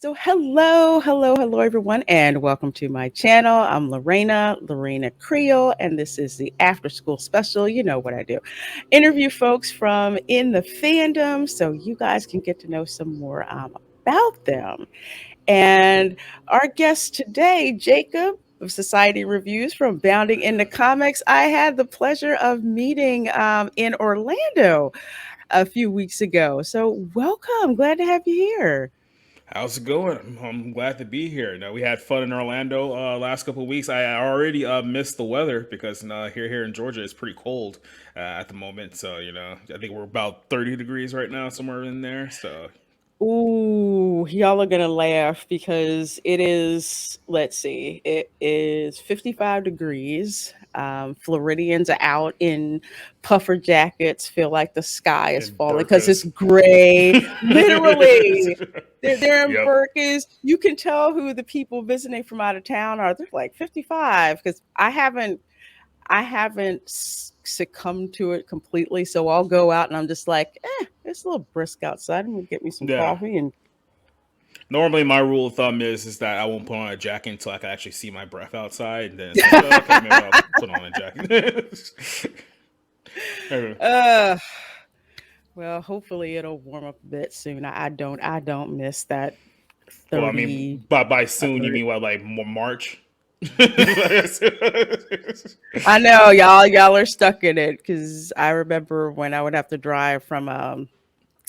So hello everyone, and welcome to my channel. I'm Lorena Creole, and this is the after school special. You know what I do. Interview folks from in the fandom so you guys can get to know some more about them. And our guest today, Jacob of Society Reviews from Bounding into Comics, I had the pleasure of meeting in Orlando a few weeks ago. So welcome. Glad to have you here. How's it going? I'm glad to be here. Now we had fun in Orlando last couple of weeks. I already missed the weather because here in Georgia it's pretty cold at the moment. So I think we're about 30 degrees right now, somewhere in there. So Ooh, y'all are gonna laugh because it is, let's see, it is 55 degrees. Floridians are out in puffer jackets, feel like the sky is in falling because it's burkas. gray. Literally. They're in Yep. burkas. You can tell who the people visiting from out of town are. They're like 55 because I haven't succumbed to it completely. So I'll go out and I'm just like, it's a little brisk outside. I'm gonna get me some Yeah. coffee and Normally my rule of thumb is that I won't put on a jacket until I can actually see my breath outside, and then it's like, oh, okay, maybe I'll put on a jacket. Anyway. uh well, hopefully it'll warm up a bit soon. I don't miss that Well, I 30 mean, by soon you 30. mean what, like March? I know y'all are stuck in it because I remember when I would have to drive from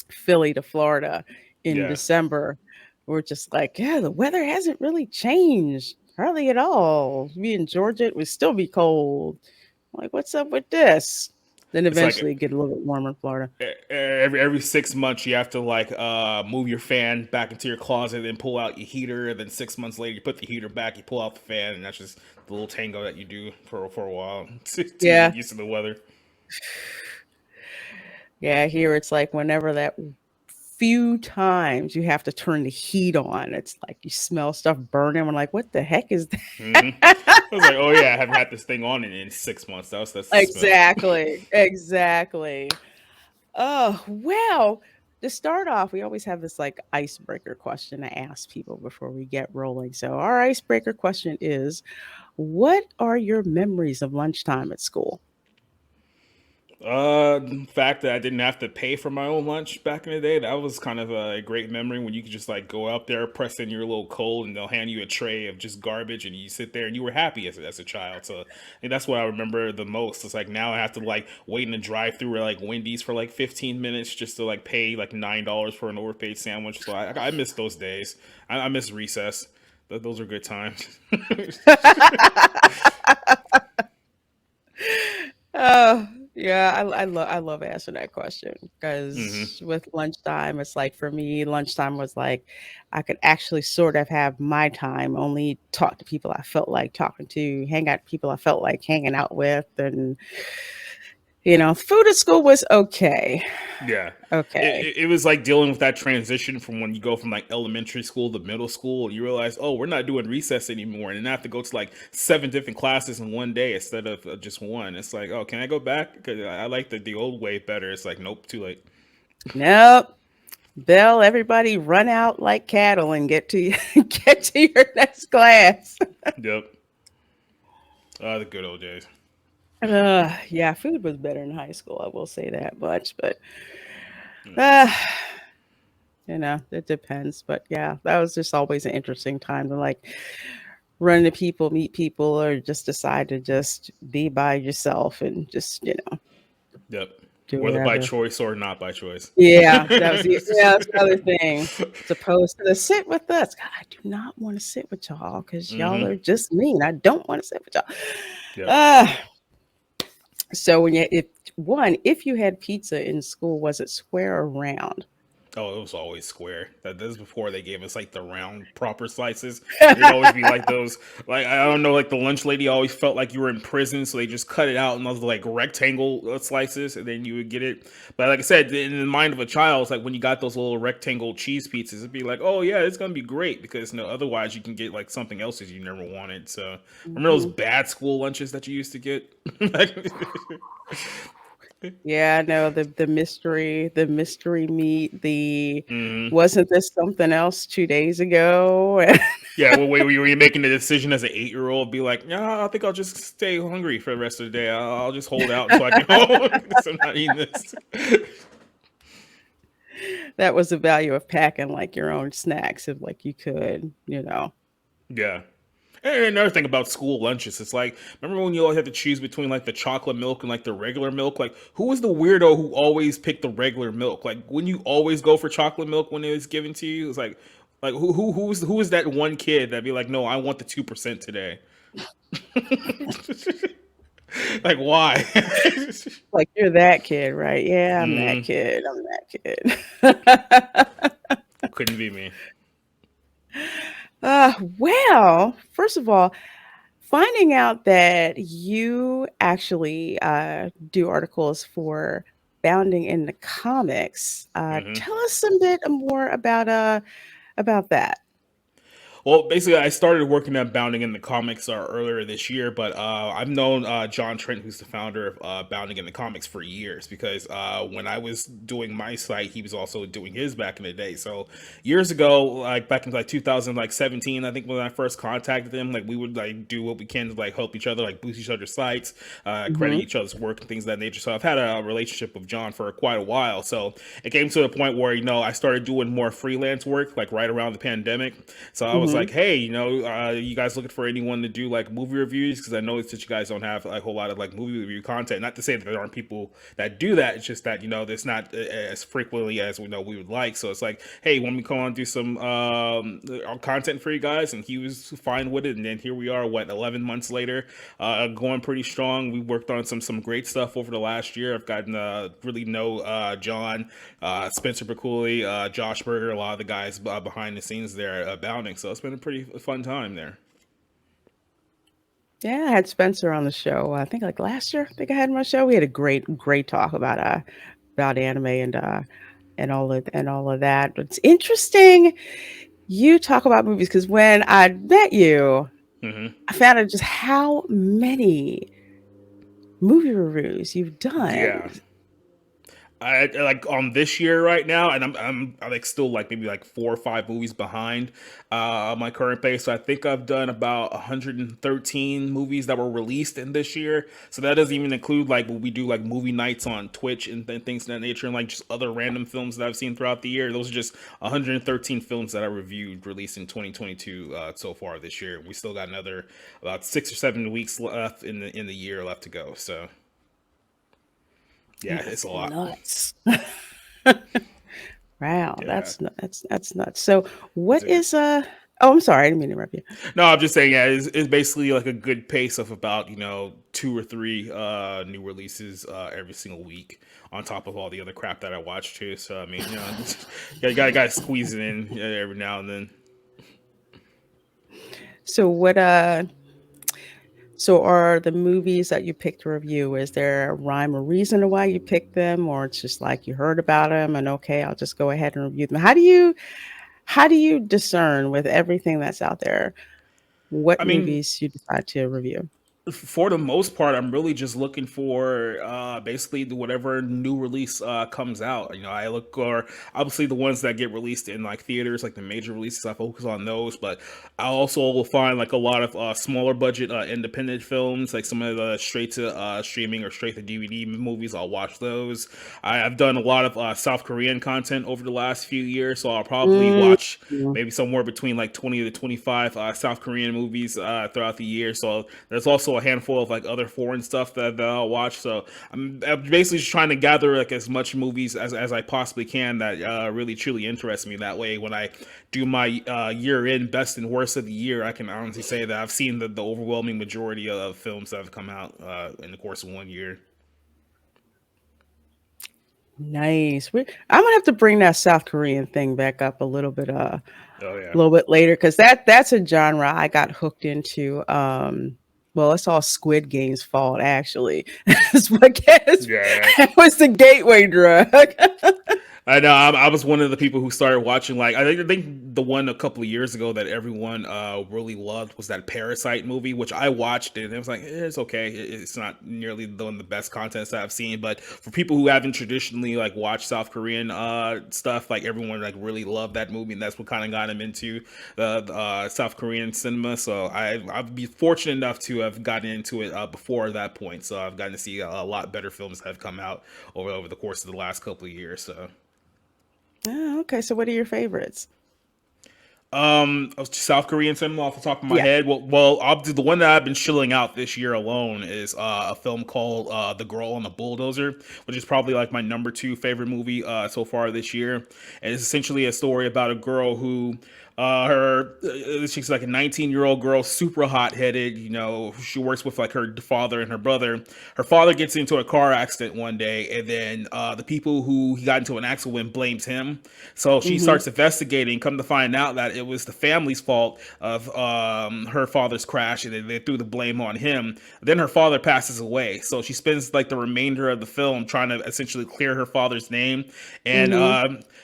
Philly to Florida in Yeah. December. We're just like, yeah, the weather hasn't really changed hardly at all. Me in Georgia, it would still be cold. I'm like, what's up with this? Then It's like eventually get a little bit warmer in Florida. every 6 months you have to like move your fan back into your closet and pull out your heater, and then 6 months later you put the heater back, you pull out the fan, and that's just the little tango that you do for a while to get Yeah. used to the weather. Yeah, here it's like whenever that few times you have to turn the heat on, it's like you smell stuff burning. I'm like, what the heck is Hmm. that? I was like, oh yeah, I haven't had this thing on in 6 months. That's the smell. Exactly. Oh, well, to start off, we always have this like icebreaker question to ask people before we get rolling. So, our icebreaker question is, what are your memories of lunchtime at school? The fact that I didn't have to pay for my own lunch back in the day, that was kind of a great memory when you could just like go out there, press in your little code, and they'll hand you a tray of just garbage, and you sit there and you were happy as a child. So I think that's what I remember the most. It's like now I have to like wait in a drive through like Wendy's for like 15 minutes just to like pay like $9 for an overpaid sandwich. So I miss those days. I miss recess. Those are good times. Oh, yeah, I love answering that question Hmm. because with lunchtime, it's like for me, lunchtime was like I could actually sort of have my time, only talk to people I felt like talking to, hang out with people I felt like hanging out with, and food at school was okay. Yeah. Okay. It was like dealing with that transition from when you go from like elementary school to middle school, and you realize, oh, we're not doing recess anymore, and then I have to go to like 7 different classes in one day instead of just one. It's like, oh, can I go back? Because I like the old way better. It's like, nope, too late. Nope. Bell, everybody run out like cattle and get to get to your next class. Yep. The good old days. Yeah, food was better in high school. I will say that much, but Yeah. uh, it depends. But yeah, that was just always an interesting time to like run into people, meet people, or just decide to just be by yourself and just Yep. do Whether by whatever. choice or not by choice. That's the other thing. Supposed to sit with us. God, I do not want to sit with y'all because y'all Hmm. are just mean. I don't want to sit with y'all. Yep. Uh, so if you had pizza in school, was it square or round? Oh, it was always square. That is before they gave us like the round proper slices. It'd always be like those, like I don't know, like the lunch lady always felt like you were in prison, so they just cut it out in those like rectangle slices, and then you would get it. But like I said, in the mind of a child, it's like when you got those little rectangle cheese pizzas, it'd be like, oh yeah, it's gonna be great because otherwise you can get like something else that you never wanted. So remember those Mhm. bad school lunches that you used to get? Yeah, I know the mystery meat, the Hmm. wasn't this something else 2 days ago? Yeah, well, wait, were you making the decision as an 8-year-old? Be like, yeah, I think I'll just stay hungry for the rest of the day. I'll just hold out until I get home because I'm not eating this. That was the value of packing like your own snacks if like you could. Yeah. And another thing about school lunches, it's like, remember when you always had to choose between like the chocolate milk and like the regular milk? Like, who was the weirdo who always picked the regular milk? Like, when you always go for chocolate milk when it was given to you? It's like who was that one kid that'd be like, no, I want the 2% today? Like, why? Like you're that kid, right? Yeah, I'm that Mm, kid. I'm that kid. couldn't be me. Well, first of all, finding out that you actually do articles for Bounding in the Comics, Hmm. tell us a bit more about that. Well, basically, I started working at Bounding in the Comics earlier this year, but I've known John Trent, who's the founder of Bounding in the Comics, for years because when I was doing my site, he was also doing his back in the day. So years ago, like back in like 2017, I think when I first contacted him, like we would like do what we can to like help each other, like boost each other's sites, credit Hmm. each other's work and things of that nature. So I've had a relationship with John for quite a while. So it came to a point where I started doing more freelance work, like right around the pandemic. So I was Hmm. like, hey, you guys looking for anyone to do like movie reviews? Because I noticed that you guys don't have like, a whole lot of like movie review content. Not to say that there aren't people that do that. It's just that there's not as frequently as we would like. So it's like, hey, want me to come on and do some content for you guys? And he was fine with it. And then here we are, what, 11 months later, going pretty strong. We worked on some great stuff over the last year. I've gotten really know John, Spencer Piccoli, Josh Berger, a lot of the guys behind the scenes there at Bounding. So it's been a pretty fun time there. Yeah, I had Spencer on the show. I think like last year. I think I had him on my show. We had a great talk about anime and all of that. But it's interesting you talk about movies because when I met you, Hmm. I found out just how many movie reviews you've done. Yeah. I like on this year right now, and I'm like still like maybe like 4 or 5 movies behind my current pace. So I think I've done about 113 movies that were released in this year. So that doesn't even include like when we do like movie nights on Twitch and things of that nature, and like just other random films that I've seen throughout the year. Those are just 113 films that I reviewed released in 2022 so far this year. We still got another about 6 or 7 weeks left in the year left to go. So yeah, it's That's a lot. nuts. Wow, Yeah. that's nuts. So Is what it? is oh, I'm sorry, I didn't mean to interrupt you. No, I'm just saying, yeah, it's basically like a good pace of about 2 or 3 new releases every single week, on top of all the other crap that I watch too. So I mean, got to squeeze it in every now and then. So so are the movies that you picked to review, is there a rhyme or reason to why you picked them, or it's just like you heard about them and okay, I'll just go ahead and review them? How do you discern with everything that's out there what I mean, movies you decide to review? for the most part, I'm really just looking for basically whatever new release comes out. I look for obviously the ones that get released in like theaters, like the major releases. I focus on those, but I also will find like a lot of smaller budget independent films, like some of the straight to streaming or straight to DVD movies. I'll watch those. I've done a lot of South Korean content over the last few years, so I'll probably Mm. watch maybe somewhere between like 20 to 25 South Korean movies throughout the year. So there's also a handful of like other foreign stuff that I'll watch. So I'm basically just trying to gather like as much movies as I possibly can that really truly interest me. That way, when I do my year in best and worst of the year, I can honestly say that I've seen the overwhelming majority of films that have come out in the course of one year. Nice. I'm gonna have to bring that South Korean thing back up a Oh yeah, little bit later because that's a genre I got hooked into. Well, it's all Squid Game's fault, actually. That's what guess yeah. that was the gateway drug. I know. I was one of the people who started watching. Like, I think the one a couple of years ago that everyone really loved was that Parasite movie, which I watched it and it was like, it's okay. It's not nearly one of the best contents that I've seen, but for people who haven't traditionally like watched South Korean stuff, like everyone like really loved that movie, and that's what kind of got him into the South Korean cinema. So I've been fortunate enough to have gotten into it before that point. So I've gotten to see a lot better films that have come out over the course of the last couple of years. So. Oh, okay. So what are your favorites? South Korean cinema off the top of my Yeah. head. Well, I'll do the one that I've been chilling out this year alone is a film called The Girl on the Bulldozer, which is probably like my number two favorite movie so far this year. And it's essentially a story about a girl who she's like a 19-year-old girl, super hot headed. You know, she works with like her father and her brother. Her father gets into a car accident one day, and then the people who he got into an accident with blames him. So she Mm-hmm. starts investigating. Come to find out that it was the family's fault of her father's crash, and they threw the blame on him. Then her father passes away, so she spends like the remainder of the film trying to essentially clear her father's name. And Mm-hmm.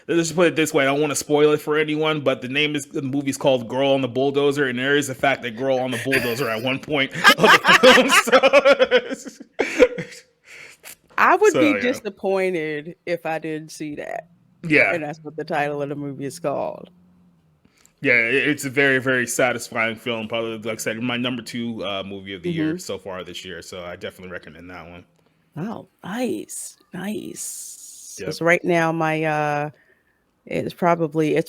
let's just put it this way: I don't want to spoil it for anyone, but the movie's called "Girl on the Bulldozer," and there is a fact that girl on the bulldozer at one point of the film. I would be So yeah, disappointed if I didn't see that. yeah. And that's what the title of the movie is called. Yeah, it's a very, very satisfying film. Probably, like I said, my number two movie of the year Mm-hmm. so far this year. So I definitely recommend that one. Oh, nice. Nice. Yep. Because right now my it's probably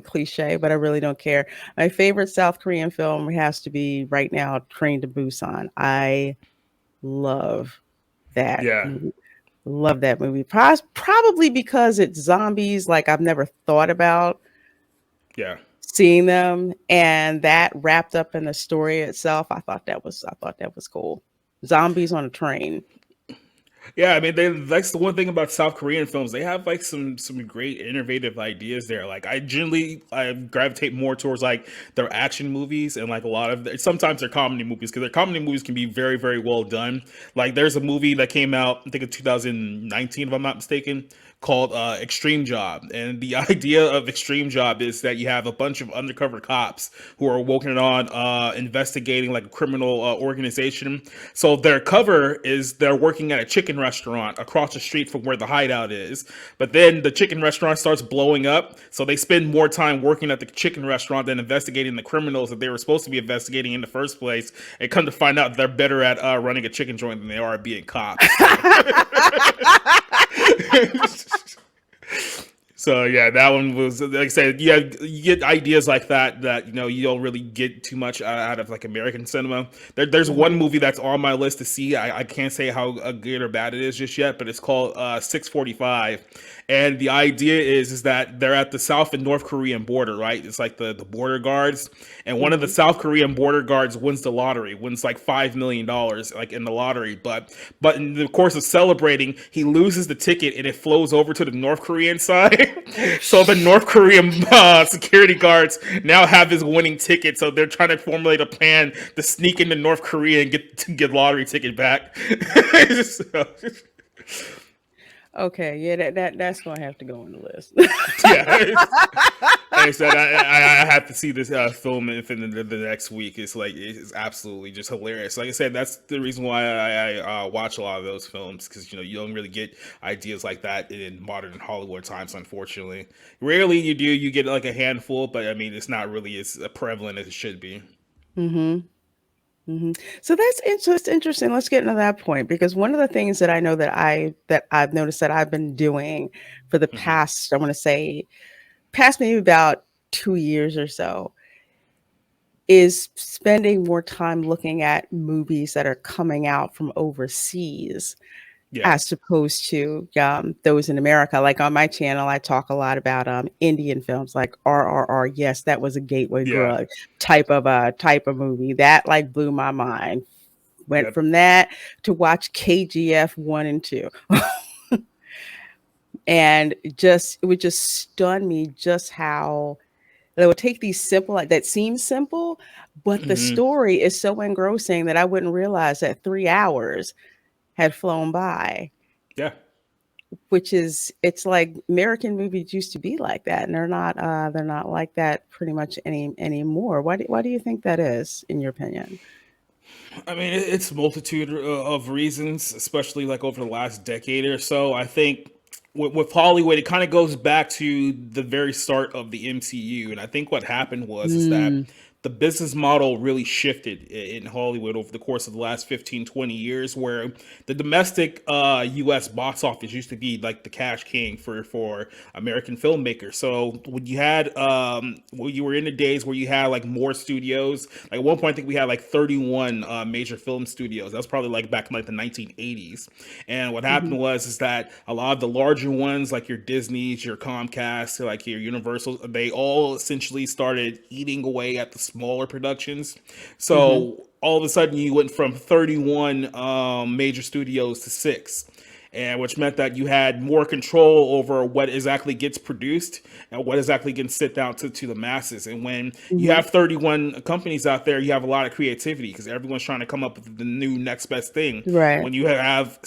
cliche, but I really don't care. My favorite South Korean film has to be right now Train to Busan. I love that Yeah. movie. Love that movie. Probably because it's zombies, like I've never thought about Yeah. seeing them, and that wrapped up in the story itself. I thought that was cool. Zombies on a train. Yeah, I mean, that's the one thing about South Korean films. They have like some great innovative ideas there. Like I gravitate more towards like their action movies and like a lot of sometimes their comedy movies because their comedy movies can be very very well done. Like there's a movie that came out I think in 2019 if I'm not mistaken called Extreme Job, and the idea of Extreme Job is that you have a bunch of undercover cops who are working on investigating like a criminal organization. So their cover is they're working at a chicken restaurant across the street from where the hideout is. But then the chicken restaurant starts blowing up, so they spend more time working at the chicken restaurant than investigating the criminals that they were supposed to be investigating in the first place. And come to find out they're better at running a chicken joint than they are at being cops. So. So yeah, that one was like I said. Yeah, you get ideas like that you know you don't really get too much out of like American cinema. There's one Mhm. movie that's on my list to see. I can't say how good or bad it is just yet, but it's called 645, and the idea is that they're at the South and North Korean border, right? It's like the border guards, and one of the Mhm. South Korean border guards wins the lottery, wins like $5 million like in the lottery, but in the course of celebrating, he loses the ticket and it flows over to the North Korean side. Oh, So the North Korean security guards now have his winning ticket. So they're trying to formulate a plan to sneak into North Korea and get lottery ticket back. So, okay. Yeah, that's gonna have to go on the list. yeah. Like I said, I have to see this film within the next week. It's like it's absolutely just hilarious. Like I said, that's the reason why I watch a lot of those films because you know you don't really get ideas like that in modern Hollywood times. Unfortunately, rarely you do. You get like a handful, but I mean it's not really as prevalent as it should be. hmm hmm So that's interesting. Let's get into that point because one of the things that I know that I've noticed that I've been doing for the Hmm. past, I want to say, past maybe about 2 years or so, is spending more time looking at movies that are coming out from overseas Yeah, as opposed to those in America. Like on my channel, I talk a lot about Indian films like RRR. Yes, that was a gateway yeah, drug type of movie that like blew my mind. Went yep. from that to watch KGF 1 and 2, and it would just stun me just how they would take these simple like that seems simple, but the Hmm. story is so engrossing that I wouldn't realize that 3 hours had flown by. Yeah. which is, it's like American movies used to be like that, and they're not like that pretty much anymore. Why do you think that is, in your opinion? I mean, it's a multitude of reasons, especially like over the last decade or so. I think with Hollywood, it kind of goes back to the very start of the MCU, and I think what happened was is that Mm, the business model really shifted in Hollywood over the course of the last 15, 20 years, where the domestic US box office used to be like the cash king for American filmmakers. So when you had when you were in the days where you had like more studios, like at one point I think we had like 31 major film studios. That was probably like back in like the 1980s. And what hmm happened was is that a lot of the larger ones, like your Disney's, your Comcast, like your Universal, they all essentially started eating away at the smaller productions. hmm So all of a sudden you went from 31 major studios to six, and which meant that you had more control over what exactly gets produced and what exactly gets sent out to the masses. And when you hmm have 31 companies out there, you have a lot of creativity because everyone's trying to come up with the new next best thing. Right. When you have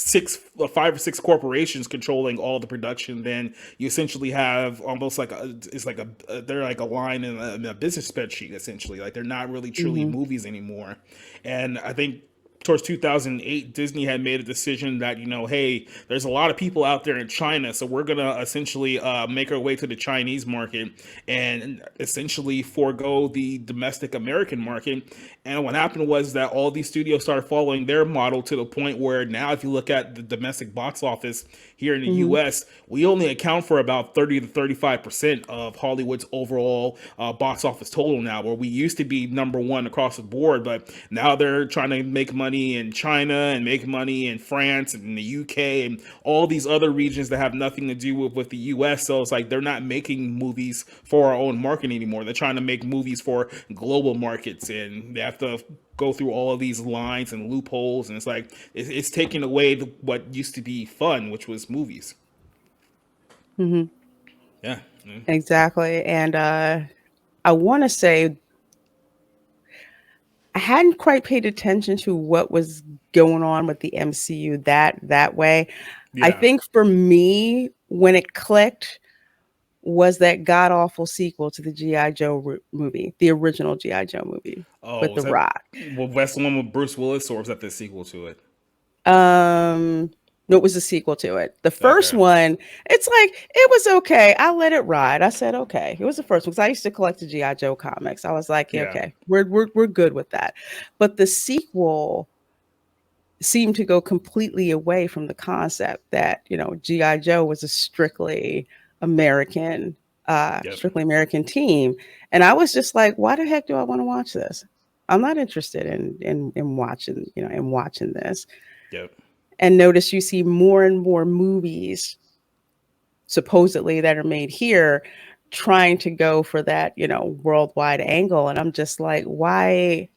five or six corporations controlling all the production, then you essentially have almost like it's like they're like a line in a business spreadsheet essentially. Like they're not really truly hmm movies anymore. And I think towards 2008, Disney had made a decision that, hey, there's a lot of people out there in China, so we're gonna essentially make our way to the Chinese market and essentially forego the domestic American market. And what happened was that all these studios started following their model to the point where now, if you look at the domestic box office here in the hmm U.S., we only account for about 30 to 35% of Hollywood's overall box office total now, where we used to be number one across the board, but now they're trying to make money in China and make money in France and in the UK and all these other regions that have nothing to do with the US. So it's like they're not making movies for our own market anymore. They're trying to make movies for global markets, and they have to go through all of these lines and loopholes. And it's like it's taking away what used to be fun, which was movies. hmm Yeah. Exactly. And I want to say I hadn't quite paid attention to what was going on with the MCU that way. I Yeah. think for me, when it clicked was that god awful sequel to the GI Joe movie, the original GI Joe movie with Oh, is The that Rock. well? That's the one with Bruce Willis, or was that the sequel to it? Um, no, it was a sequel to it. The first Okay. one, it's like it was okay. I let it ride. I said okay. It was the first one because I used to collect the GI Joe comics. I was like, yeah, Yeah. okay, we're good with that. But the sequel seemed to go completely away from the concept that GI Joe was a American, Yep. strictly American team, and I was just like, why the heck do I want to watch this? I'm not interested in watching in watching this. Yep. And notice you see more and more movies supposedly that are made here trying to go for that worldwide angle, and I'm just like, why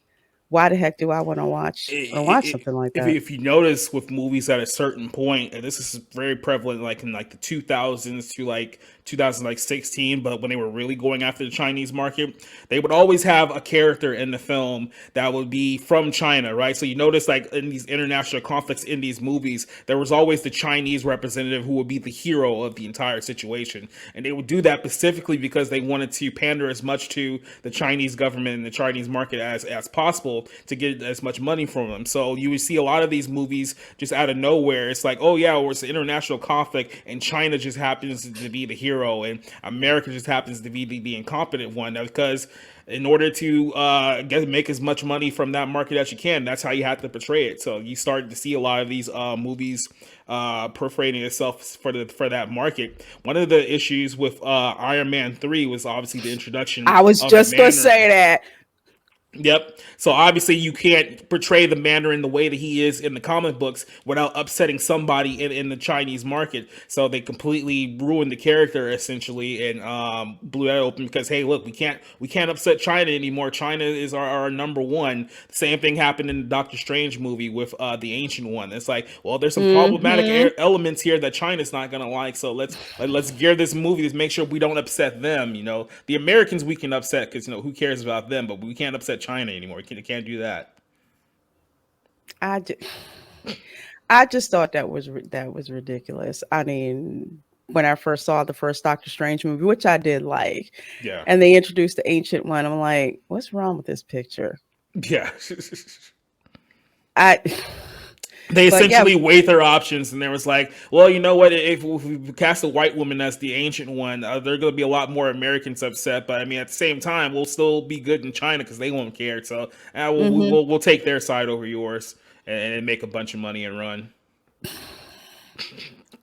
the heck do I want to watch something like that? If you notice with movies at a certain point, and this is very prevalent, like in like the 2000s to like 2016, but when they were really going after the Chinese market, they would always have a character in the film that would be from China, right? So you notice like in these international conflicts in these movies, there was always the Chinese representative who would be the hero of the entire situation, and they would do that specifically because they wanted to pander as much to the Chinese government and the Chinese market as possible to get as much money from them. So you would see a lot of these movies just out of nowhere. It's like, oh yeah, well, it's an international conflict, and China just happens to be the hero, and America just happens to be the incompetent one. Because in order to make as much money from that market as you can, that's how you have to portray it. So you start to see a lot of these movies perforating itself for that market. One of the issues with Iron Man 3 was obviously the introduction I was of the just gonna say Mandarin. that. Yep. So obviously you can't portray the Mandarin the way that he is in the comic books without upsetting somebody in the Chinese market. So they completely ruined the character essentially and blew that open because hey, look, we can't upset China anymore. China is our number one. The same thing happened in the Doctor Strange movie with the Ancient One. It's like, well, there's some problematic Hmm. elements here that China's not gonna like. So let's gear this movie to make sure we don't upset them. The Americans we can upset because who cares about them, but we can't upset China anymore. We can't do that. I do. I just thought that was ridiculous. I mean, when I first saw the first Doctor Strange movie, which I did like, Yeah, and they introduced the ancient one, I'm like, what's wrong with this picture? yeah. I, They but yeah, essentially weighed their options, and there was like, well, you know what? If we cast a white woman as the ancient one, there are going to be a lot more Americans upset. But I mean, at the same time, we'll still be good in China because they won't care. So hmm we'll take their side over yours and make a bunch of money and run.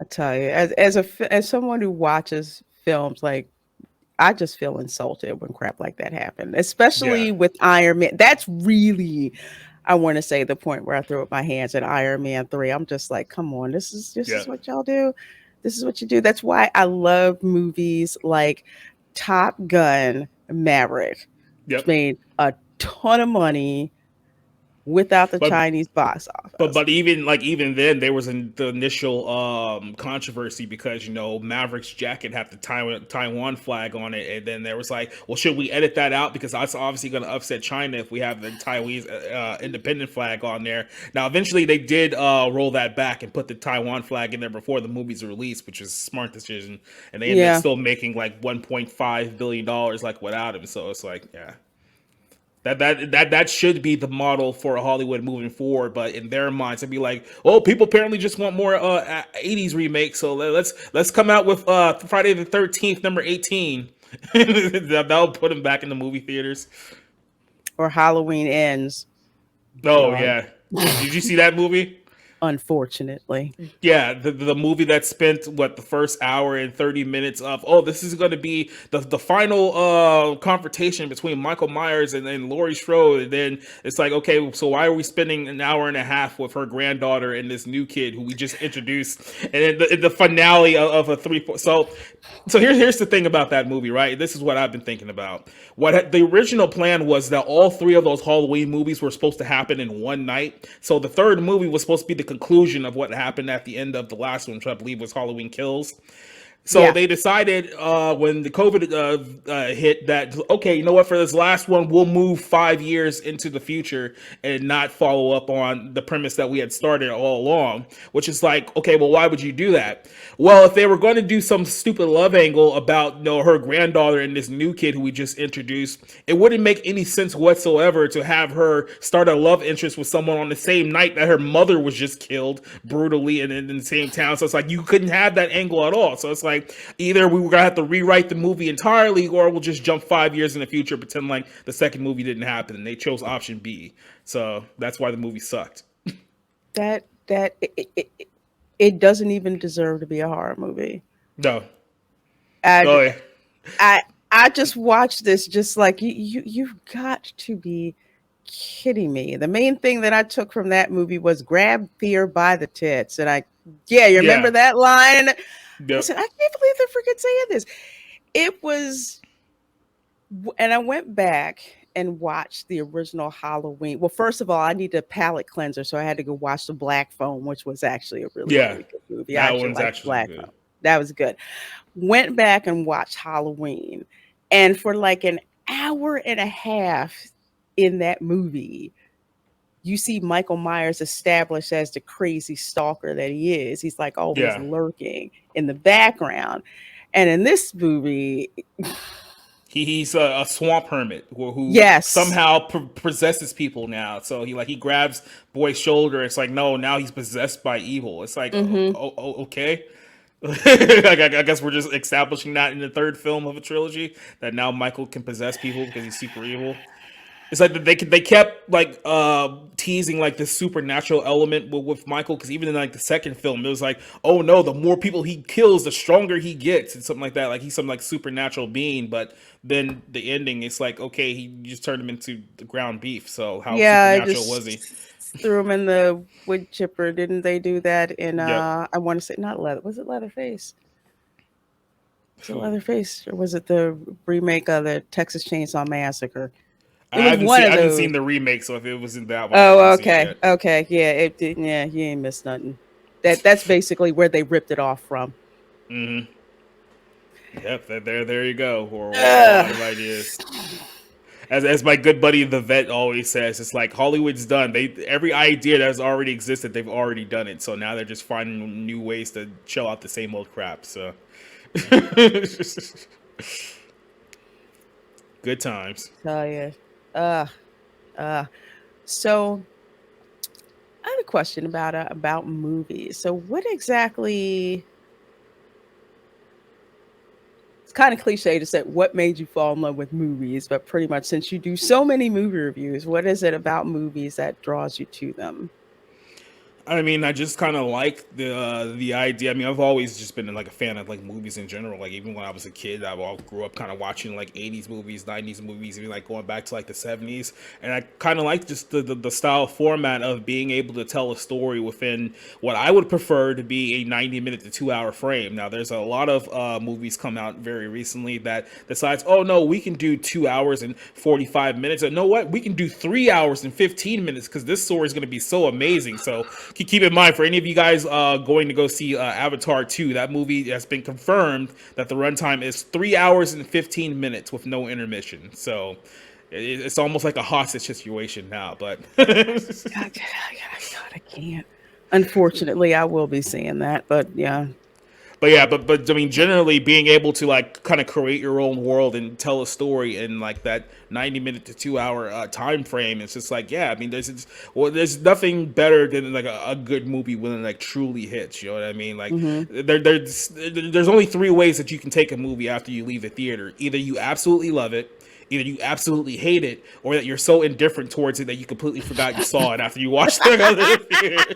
I tell you, as someone who watches films, like I just feel insulted when crap like that happen, Yeah, especially with Iron Man. That's really, I want to say, the point where I throw up my hands at Iron Man 3. I'm just like, come on, this yeah, is what y'all do. This is what you do. That's why I love movies like Top Gun Maverick, which yep. made a ton of money without the But Chinese box office. but even then there was the initial controversy because Maverick's jacket had the Taiwan flag on it, and then there was like, well, should we edit that out because that's obviously going to upset China if we have the Taiwanese independent flag on there. Now eventually they did roll that back and put the Taiwan flag in there before the movie's release, which was a smart decision, and they ended up Yeah, still making like $1.5 billion like without him. So it's like, yeah. That should be the model for Hollywood moving forward, but in their minds, it'd be like, oh, people apparently just want more '80s remakes, so let's come out with Friday the 13th number 18. That'll put them back in the movie theaters. or Halloween Ends. Oh God, yeah, did you see that movie? unfortunately. Yeah, the movie that spent the first hour and 30 minutes of, oh, this is going to be the final confrontation between Michael Myers and Laurie Strode, and then it's like, okay, so why are we spending an hour and a half with her granddaughter and this new kid who we just introduced, and then the finale of a three so here's the thing about that movie, right? This is what I've been thinking about. The original plan was that all three of those Halloween movies were supposed to happen in one night. So the third movie was supposed to be the conclusion of what happened at the end of the last one, which I believe was Halloween Kills. So Yeah. they decided when the COVID hit that, okay, you know what, for this last one, we'll move 5 years into the future and not follow up on the premise that we had started all along, which is like, okay, well, why would you do that? Well, if they were going to do some stupid love angle about her granddaughter and this new kid who we just introduced, it wouldn't make any sense whatsoever to have her start a love interest with someone on the same night that her mother was just killed brutally in the same town. So it's like you couldn't have that angle at all. So it's like, either we were gonna have to rewrite the movie entirely, or we'll just jump 5 years in the future, pretend like the second movie didn't happen, and they chose option B. So that's why the movie sucked. That it doesn't even deserve to be a horror movie. No, I oh yeah, I I just watched this just like you've got to be kidding me. The main thing that I took from that movie was grab fear by the tits. And yeah, you remember yeah, that line? I yep, said, I can't believe they're freaking saying this. It was, and I went back and watched the original Halloween. Well, first of all, I needed a palate cleanser, so I had to go watch The Black Phone, which was actually a really, yeah. really good movie. I That actually one's liked The actually Black good. Phone. That was good. Went back and watched Halloween. And for like an hour and a half in that movie, you see Michael Myers established as the crazy stalker that he is. He's like always Yeah, lurking in the background. And in this movie, he's a swamp hermit who yes. somehow possesses people now. So he grabs boy's shoulder. It's like, no, now he's possessed by evil. It's like, Hmm. okay. I guess we're just establishing that in the third film of a trilogy that now Michael can possess people because he's super evil. It's like they kept like teasing like this supernatural element with Michael, because even in like the second film it was like, oh no, the more people he kills the stronger he gets and something like that, like he's some like supernatural being. But then the ending, it's like, okay, he just turned him into the ground beef, so how Yeah, I supernatural was he? just threw him in the wood chipper. Didn't they do that in Yep. I want to say not leather. Was it Leatherface? Was it Ooh. Leatherface or was it the remake of the Texas Chainsaw Massacre? I It was haven't one seen of I haven't seen those. the remake, so if it was in that one I Oh, haven't seen it okay. yet. Okay. Yeah, it did. Yeah, you ain't missed nothing. That's basically where they ripped it off from. Yep, there you go, or a Ugh. lot of ideas. as my good buddy the vet always says, it's like Hollywood's done. They every idea that's already existed, they've already done it. So now they're just finding new ways to chill out the same old crap. So good times. Tell you. Uh, uh. So I have a question about movies. So what exactly? It's kind of cliche to say what made you fall in love with movies, but pretty much since you do so many movie reviews, what is it about movies that draws you to them? I mean, I just kind of like the idea. I mean, I've always just been like a fan of like movies in general. Like even when I was a kid, I all grew up kind of watching like '80s movies, '90s movies, even like going back to like the '70s. And I kind of like just the style format of being able to tell a story within what I would prefer to be a 90-minute to 2 hour frame. Now, there's a lot of movies come out very recently that decides, oh no, we can do 2 hours and 45 minutes. And know what? We can do 3 hours and 15 minutes because this story is going to be so amazing. So keep in mind, for any of you guys going to go see Avatar 2, that movie has been confirmed that the runtime is 3 hours and 15 minutes with no intermission. So it's almost like a hostage situation now. But God, God, I can't. Unfortunately, I will be seeing that, but yeah. But I mean, generally being able to like kind of create your own world and tell a story in like that 90-minute to 2 hour time frame, it's just like, yeah, I mean, there's nothing better than like a good movie when it like truly hits. You know what I mean? Like Mm-hmm. there's only three ways that you can take a movie after you leave the theater. Either you absolutely love it, either you absolutely hate it, or that you're so indifferent towards it that you completely forgot you saw it after you watched the other theaters.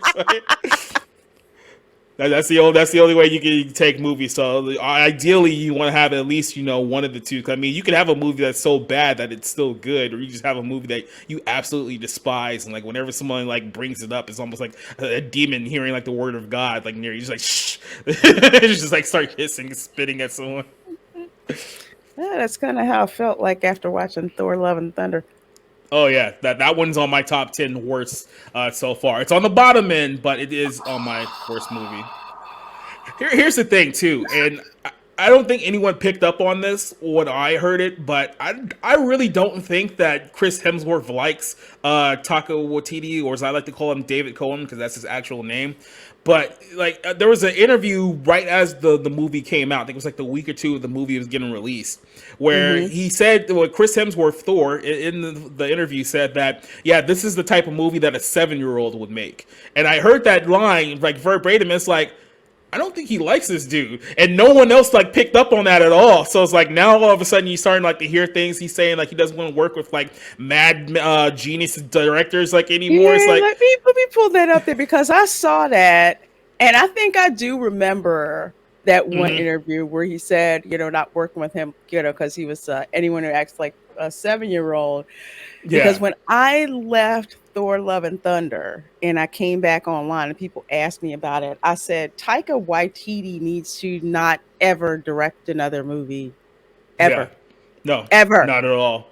That's the only way you can take movies. So ideally, you want to have at least one of the two. I mean, you can have a movie that's so bad that it's still good, or you just have a movie that you absolutely despise, and like whenever someone like brings it up, it's almost like a demon hearing like the word of God, like near you, just like shh, just like start hissing, and spitting at someone. Yeah, that's kind of how I felt like after watching Thor: Love and Thunder. Oh yeah, that one's on my top 10 worst so far. It's on the bottom end, but it is on my worst movie. Here's the thing too, and I don't think anyone picked up on this when I heard it, but I really don't think that Chris Hemsworth likes Taika Waititi, or as I like to call him, David Cohen, because that's his actual name. But like, there was an interview right as the movie came out. I think it was like the week or two of the movie was getting released, where Mm-hmm. he said, well, Chris Hemsworth, Thor, in the interview said that, yeah, this is the type of movie that a 7-year-old would make. And I heard that line like verbatim. It's like, I don't think he likes this dude, and no one else like picked up on that at all. So it's like now all of a sudden you starting like to hear things he's saying, like he doesn't want to work with like mad genius directors like anymore. It's Yeah, like, let me pull that up there because I saw that, and I think I do remember that one mm-hmm, interview where he said, not working with him, because he was anyone who acts like a 7-year-old. Because yeah, when I left Thor: Love and Thunder and I came back online and people asked me about it, I said Taika Waititi needs to not ever direct another movie, yeah, ever, no, ever. not at all.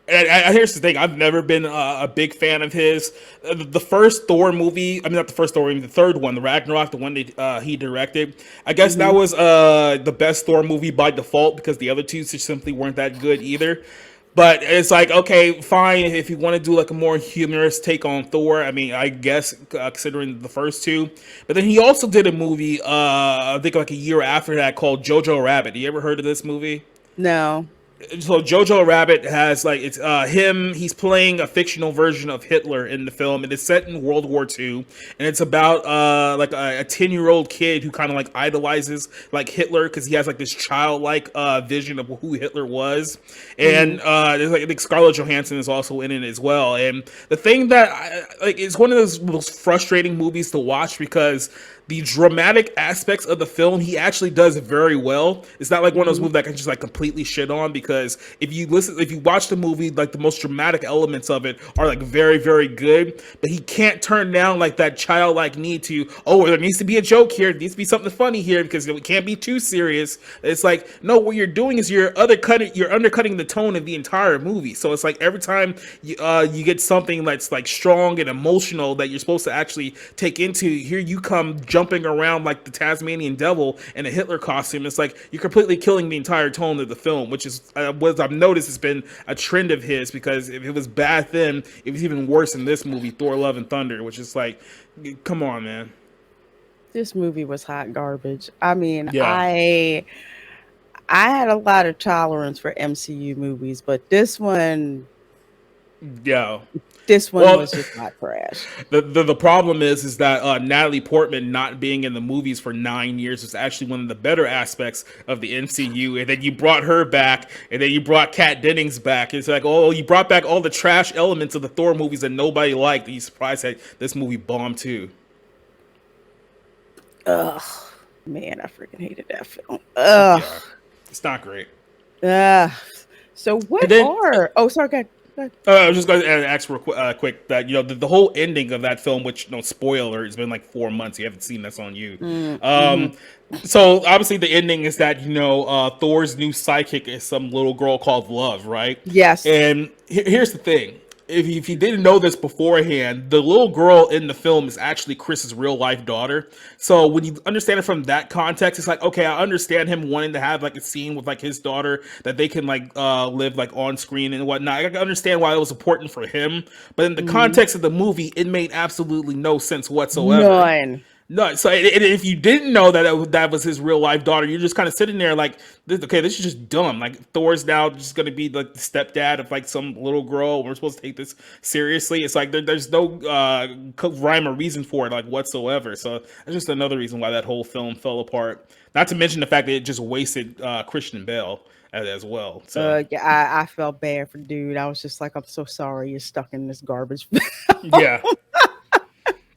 And here's the thing: I've never been a big fan of his. The first Thor movie, I mean, not the first Thor, I mean, the third one, the Ragnarok, the one that he directed. I guess that Hmm. was the best Thor movie by default because the other two just simply weren't that good either. But it's like, okay, fine. If you want to do like a more humorous take on Thor, I mean, I guess considering the first two. But then he also did a movie, I think like a year after that, called Jojo Rabbit. You ever heard of this movie? No. So Jojo Rabbit has like it's him. He's playing a fictional version of Hitler in the film, and it's set in World War II. And it's about like a 10-year-old kid who kind of like idolizes like Hitler because he has like this childlike vision of who Hitler was. Hmm. And there's like I think Scarlett Johansson is also in it as well. And the thing that like it's one of those most frustrating movies to watch because the dramatic aspects of the film he actually does very well. It's not like one of those Hmm. movies that I can just like completely shit on because if you watch the movie, like the most dramatic elements of it are like very, very good, but he can't turn down like that childlike need to, oh, there needs to be a joke here, there needs to be something funny here because it can't be too serious. It's like, no, what you're doing is you're undercutting the tone of the entire movie. So it's like every time you get something that's like strong and emotional that you're supposed to actually take into, here you come jumping around like the Tasmanian devil in a Hitler costume. It's like you're completely killing the entire tone of the film, which is what I've noticed has been a trend of his, because if it was bad then, it was even worse in this movie, Thor: Love and Thunder, which is like, come on, man. This movie was hot garbage. I mean, Yeah. I had a lot of tolerance for MCU movies, but Yeah. this one Well, was just hot trash. the problem is that Natalie Portman not being in the movies for 9 years was actually one of the better aspects of the MCU. And then you brought her back, and then you brought Kat Dennings back. It's like, oh, you brought back all the trash elements of the Thor movies that nobody liked. And you surprised that this movie bombed too. Ugh, man, I freaking hated that film. Ugh, Yeah, it's not great. ugh. So And what then are? Oh, sorry, go ahead. Go ahead. I was just going to ask real quick that the whole ending of that film, which no spoiler, it's been like 4 months. You haven't seen this on you. Mm-hmm. So obviously the ending is that Thor's new sidekick is some little girl called Love, right? Yes. And here's the thing: if you didn't know this beforehand, the little girl in the film is actually Chris's real life daughter. So when you understand it from that context, it's like, okay, I understand him wanting to have like a scene with like his daughter that they can like live like on screen and whatnot. I can understand why it was important for him, but in the Mm-hmm. context of the movie, it made absolutely no sense whatsoever. None. No, so if you didn't know that that was his real life daughter, you're just kind of sitting there like, okay, this is just dumb. Like Thor's now just going to be like the stepdad of like some little girl. We're supposed to take this seriously. It's like there's no rhyme or reason for it like whatsoever. So that's just another reason why that whole film fell apart. Not to mention the fact that it just wasted Christian Bale as well. So Yeah, I felt bad for dude. I was just like, I'm so sorry you're stuck in this garbage. yeah.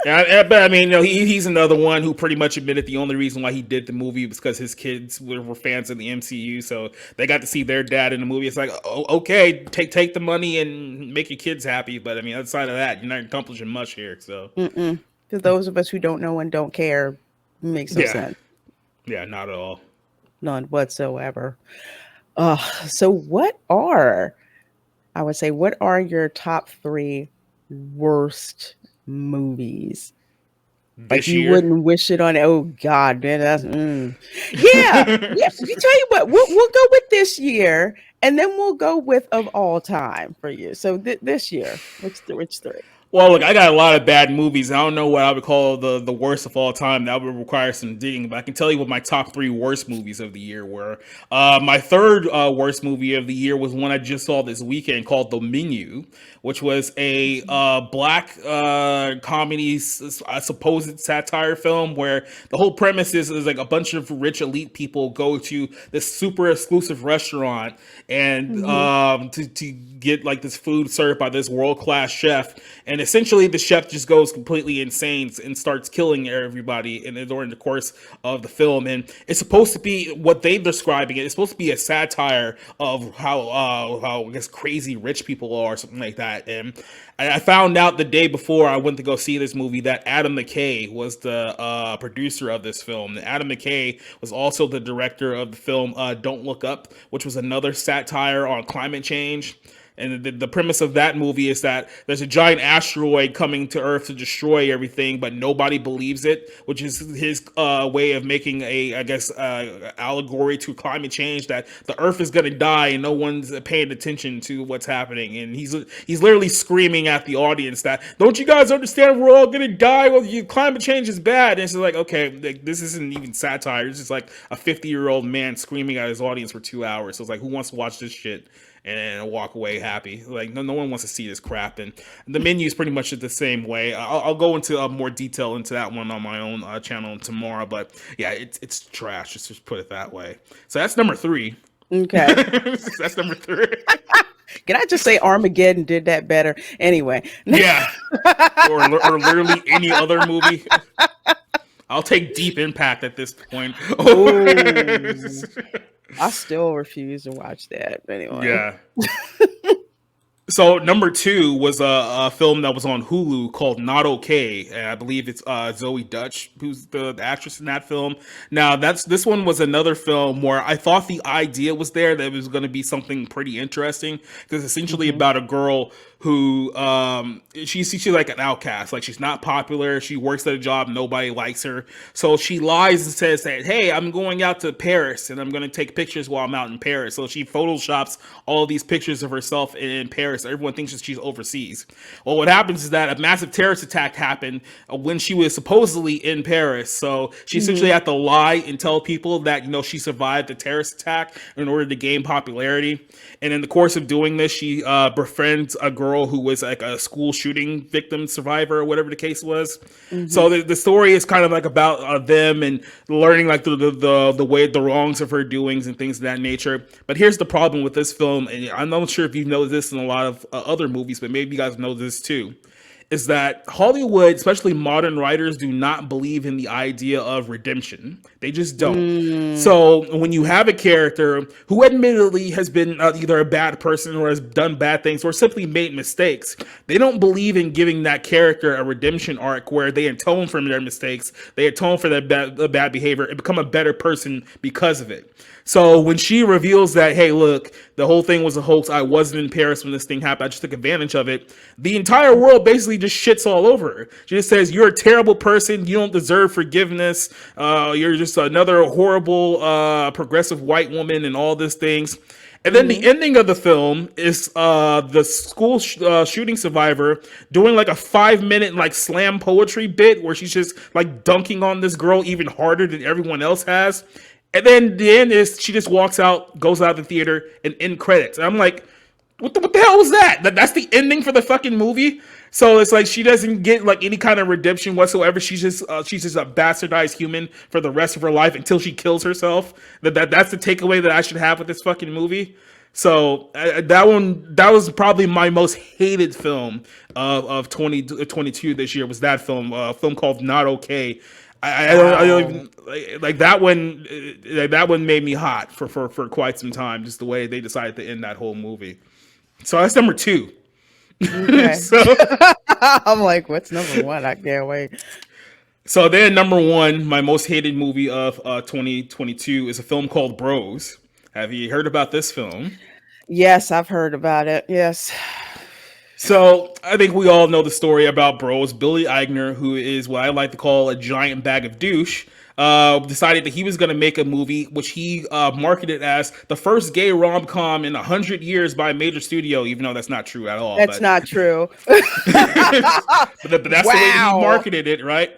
Yeah, but I mean, he's another one who pretty much admitted the only reason why he did the movie was because his kids were fans of the MCU, so they got to see their dad in the movie. It's like, oh, okay, take the money and make your kids happy, but I mean, outside of that, you're not accomplishing much here. So, Mm-mm. To those of us who don't know and don't care, makes no yeah, sense. yeah, not at all. None whatsoever. So what are your top three worst movies? Like This you year, wouldn't wish it on. Oh God, man, yeah, yeah. You tell you what, we'll go with this year, and then we'll go with of all time for you. So this year, which three? well, look, I got a lot of bad movies. I don't know what I would call the worst of all time. That would require some digging, but I can tell you what my top three worst movies of the year were. My third worst movie of the year was one I just saw this weekend called The Menu, which was a black comedy, supposed satire film where the whole premise is like a bunch of rich elite people go to this super exclusive restaurant and Mm-hmm. to get like this food served by this world class chef, and essentially the chef just goes completely insane and starts killing everybody during the course of the film. And it's supposed to be what they're describing it's supposed to be a satire of how I guess crazy rich people are, or something like that. And I found out the day before I went to go see this movie that Adam McKay was the producer of this film. And Adam McKay was also the director of the film Don't Look Up, which was another satire on climate change. And the premise of that movie is that there's a giant asteroid coming to Earth to destroy everything, but nobody believes it, which is his way of making I guess, allegory to climate change, that the Earth is going to die and no one's paying attention to what's happening. And he's literally screaming at the audience that, don't you guys understand we're all going to die? Well, climate change is bad. And it's like, okay, like, this isn't even satire. It's just like a 50-year-old man screaming at his audience for 2 hours. So it's like, who wants to watch this shit and walk away happy? Like, no one wants to see this crap. And The Menu is pretty much the same way. I'll go into more detail into that one on my own channel tomorrow. But yeah, it's trash. Let's just put it that way. So that's number three. Okay. That's number three. Can I just say Armageddon did that better? Anyway. Yeah, or literally any other movie. I'll take Deep Impact at this point. Oh, I still refuse to watch that. Anyway. Yeah. So number two was a film that was on Hulu called Not Okay, and I believe it's Zoe Dutch who's the actress in that film. Now this one was another film where I thought the idea was there that it was going to be something pretty interesting because it's essentially Mm-hmm. about a girl who she's like an outcast, like she's not popular. She works at a job, nobody likes her, so she lies and says that, hey, I'm going out to Paris and I'm going to take pictures while I'm out in Paris. So she photoshops all of these pictures of herself in Paris. Everyone thinks that she's overseas. Well, what happens is that a massive terrorist attack happened when she was supposedly in Paris. So she essentially Mm-hmm. had to lie and tell people that, she survived the terrorist attack in order to gain popularity. And in the course of doing this, she befriends a girl who was like a school shooting victim survivor or whatever the case was. So Mm-hmm. the story is kind of like about them and learning like the way the wrongs of her doings and things of that nature. But here's the problem with this film, and I'm not sure if you know this in a lot of other movies, but maybe you guys know this too, is that Hollywood, especially modern writers, do not believe in the idea of redemption. They just don't. Mm. So when you have a character who admittedly has been either a bad person or has done bad things or simply made mistakes, they don't believe in giving that character a redemption arc where they atone from their mistakes, they atone for their bad behavior, and become a better person because of it. So when she reveals that, hey, look, the whole thing was a hoax. I wasn't in Paris when this thing happened. I just took advantage of it. The entire world basically just shits all over her. She just says, you're a terrible person. You don't deserve forgiveness. You're just another horrible, progressive white woman and all these things. And then the Mm-hmm. ending of the film is the school shooting survivor doing like a 5 minute like slam poetry bit where she's just like dunking on this girl even harder than everyone else has. And then the end is she just walks out, goes out of the theater, and end credits. And I'm like, what the hell was that? That's the ending for the fucking movie. So it's like she doesn't get like any kind of redemption whatsoever. She's just a bastardized human for the rest of her life until she kills herself. That's the takeaway that I should have with this fucking movie. So that was probably my most hated film of 2022 this year was that film, a film called Not Okay. I don't Wow. even like that one. That one made me hot for quite some time. Just the way they decided to end that whole movie. So that's number two. Okay. so I'm like, what's number one? I can't wait. so then number one, my most hated movie of 2022 is a film called Bros. Have you heard about this film? Yes, I've heard about it. Yes. So I think we all know the story about Bros. Billy Eichner, who is what I like to call a giant bag of douche, decided that he was going to make a movie which he marketed as the first gay rom com in 100 years by a major studio, even though that's not true at all. That's But, not true. but that's the way that he Wow. marketed it, right?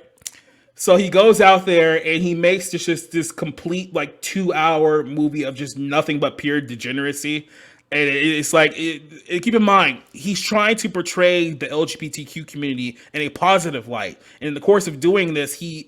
So he goes out there and he makes just this complete like 2 hour movie of just nothing but pure degeneracy. And it's like, keep in mind, he's trying to portray the LGBTQ community in a positive light. And in the course of doing this, he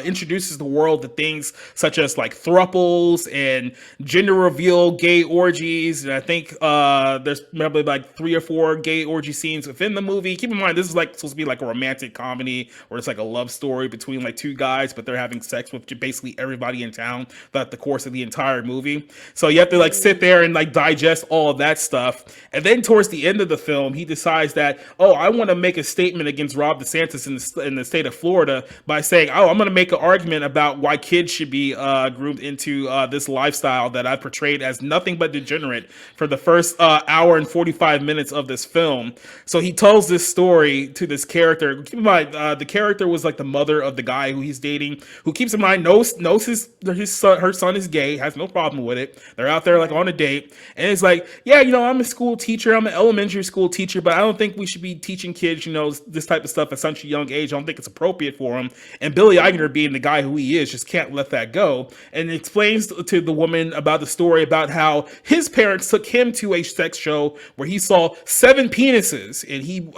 introduces the world to things such as like thruples and gender reveal gay orgies. And I think there's probably like 3 or 4 gay orgy scenes within the movie. Keep in mind, this is like supposed to be like a romantic comedy where it's like a love story between like two guys, but they're having sex with basically everybody in town throughout the course of the entire movie. So you have to like sit there and like digest all of that stuff. And then towards the end of the film, he decides that, oh, I want to make a statement against Rob DeSantis in the state of Florida by saying, oh, I'm going to make an argument about why kids should be groomed into this lifestyle that I portrayed as nothing but degenerate for the first hour and 45 minutes of this film. So he tells this story to this character. Keep in mind, the character was like the mother of the guy who he's dating, who keeps in mind knows her son is gay, has no problem with it. They're out there like on a date, and it's like, yeah, I'm a school teacher, I'm an elementary school teacher, but I don't think we should be teaching kids, this type of stuff at such a young age. I don't think it's appropriate for them. And Billy Eichner, being the guy who he is, just can't let that go, and explains to the woman about the story about how his parents took him to a sex show where he saw 7 penises, and he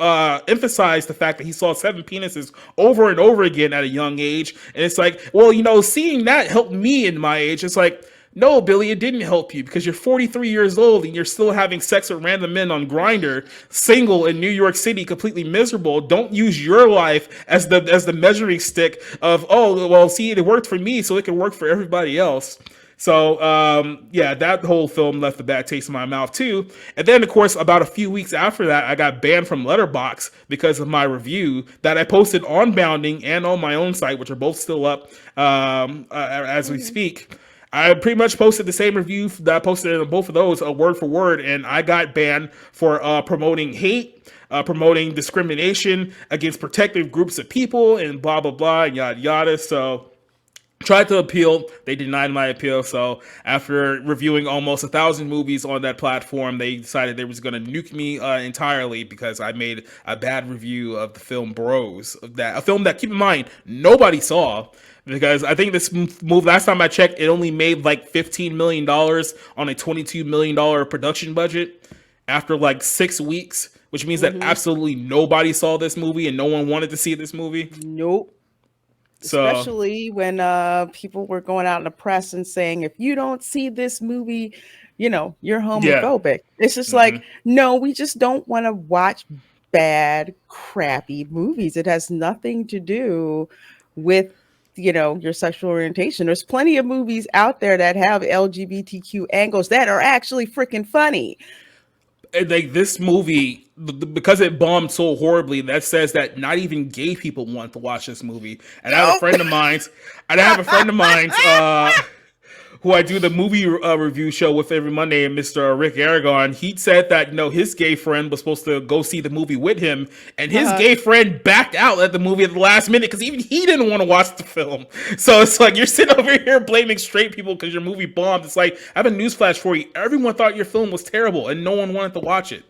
emphasized the fact that he saw 7 penises over and over again at a young age. And it's like, well, seeing that helped me in my age. It's like, no, Billy, it didn't help you because you're 43 years old and you're still having sex with random men on Grindr, single in New York City, completely miserable. Don't use your life as the measuring stick of, oh, well, see, it worked for me, so it can work for everybody else. So yeah, that whole film left a bad taste in my mouth too. And then of course about a few weeks after that, I got banned from Letterboxd because of my review that I posted on Bounding and on my own site, which are both still up as we Mhm. speak. I pretty much posted the same review that I posted in both of those, word for word, and I got banned for promoting hate, promoting discrimination against protected groups of people, and blah blah blah, and yada yada. So tried to appeal, they denied my appeal. So after reviewing almost 1,000 movies on that platform, they decided they was going to nuke me entirely because I made a bad review of the film Bros, that a film that, keep in mind, nobody saw, because I think this move, last time I checked, it only made like $15 million on a $22 million production budget after like 6 weeks, which means that Mhm. absolutely nobody saw this movie and no one wanted to see this movie. Nope. So Especially when people were going out in the press and saying, if you don't see this movie, you're yeah. homophobic. It's just Hmm. like, no, we just don't want to watch bad, crappy movies. It has nothing to do with your sexual orientation. There's plenty of movies out there that have LGBTQ angles that are actually freaking funny. Like this movie, because it bombed so horribly, that says that not even gay people want to watch this movie. And I have a No. friend of mine's, and I have a friend of mine's who I do the movie review show with every Monday, and Mr. Rick Aragon. He said that his gay friend was supposed to go see the movie with him, and his Uh-huh. gay friend backed out at the movie at the last minute because even he didn't want to watch the film. So it's like you're sitting over here blaming straight people because your movie bombed. It's like, I have a newsflash for you: everyone thought your film was terrible, and no one wanted to watch it.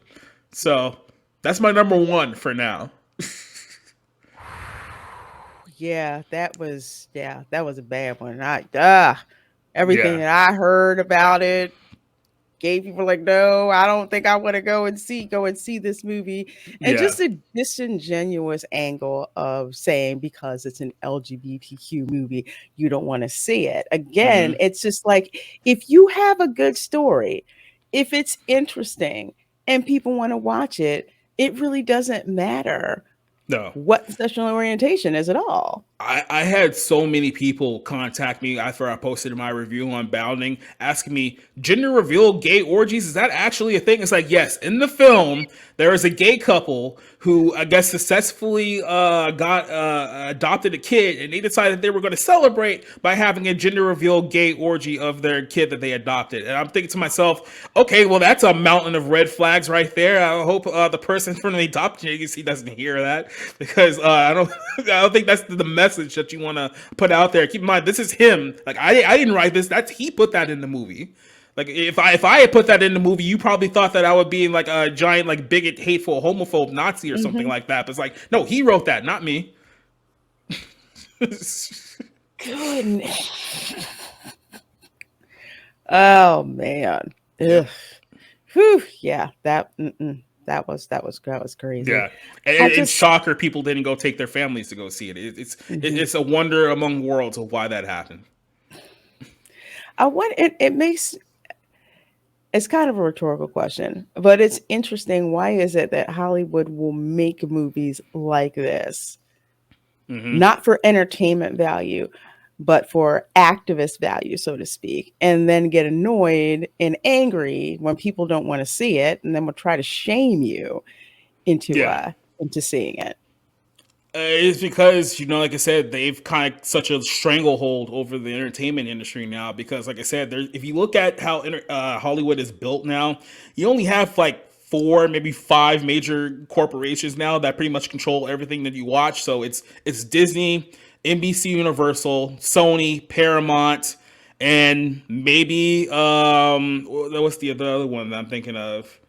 So that's my number one for now. Yeah, that was a bad one. Everything Yeah, that I heard about it, gay people like, no, I don't think I want to go and see this movie. And yeah. just a disingenuous angle of saying because it's an LGBTQ movie, you don't want to see it. Again, Mm-hmm. it's just like if you have a good story, if it's interesting and people want to watch it, it really doesn't matter No. what the sexual orientation is at all. I had so many people contact me after I posted my review on Bounding, asking me, gender reveal gay orgies, is that actually a thing? It's like, yes, in the film, there is a gay couple who I guess successfully got adopted a kid, and they decided they were going to celebrate by having a gender reveal gay orgy of their kid that they adopted. And I'm thinking to myself, okay, well, that's a mountain of red flags right there. I hope the person from the adoption agency doesn't hear that, because I don't think that's the message that you want to put out there. Keep in mind, this is him. Like I didn't write this. That's he put that in the movie. Like if I had put that in the movie, you probably thought that I would be like a giant like bigot, hateful, homophobe, Nazi or something Mhm. like that. But it's like, no, he wrote that, not me. Goodness. Oh man. Yeah, Ugh. Whew. Yeah, that was crazy. yeah. I And just shocker, people didn't go take their families to go see it. mhm. It's a wonder among worlds of why that happened. I want it makes it's kind of a rhetorical question, but it's interesting. Why is it that Hollywood will make movies like this, Hmm. not for entertainment value, but for activist value, so to speak, and then get annoyed and angry when people don't want to see it, and then will try to shame you into Yeah. uh into seeing it. It's because, like I said, they've kind of such a stranglehold over the entertainment industry now. Because, like I said, if you look at how Hollywood is built now, you only have like four, maybe five major corporations now that pretty much control everything that you watch. So it's Disney, NBC Universal, Sony, Paramount, and maybe what's the other one that I'm thinking of?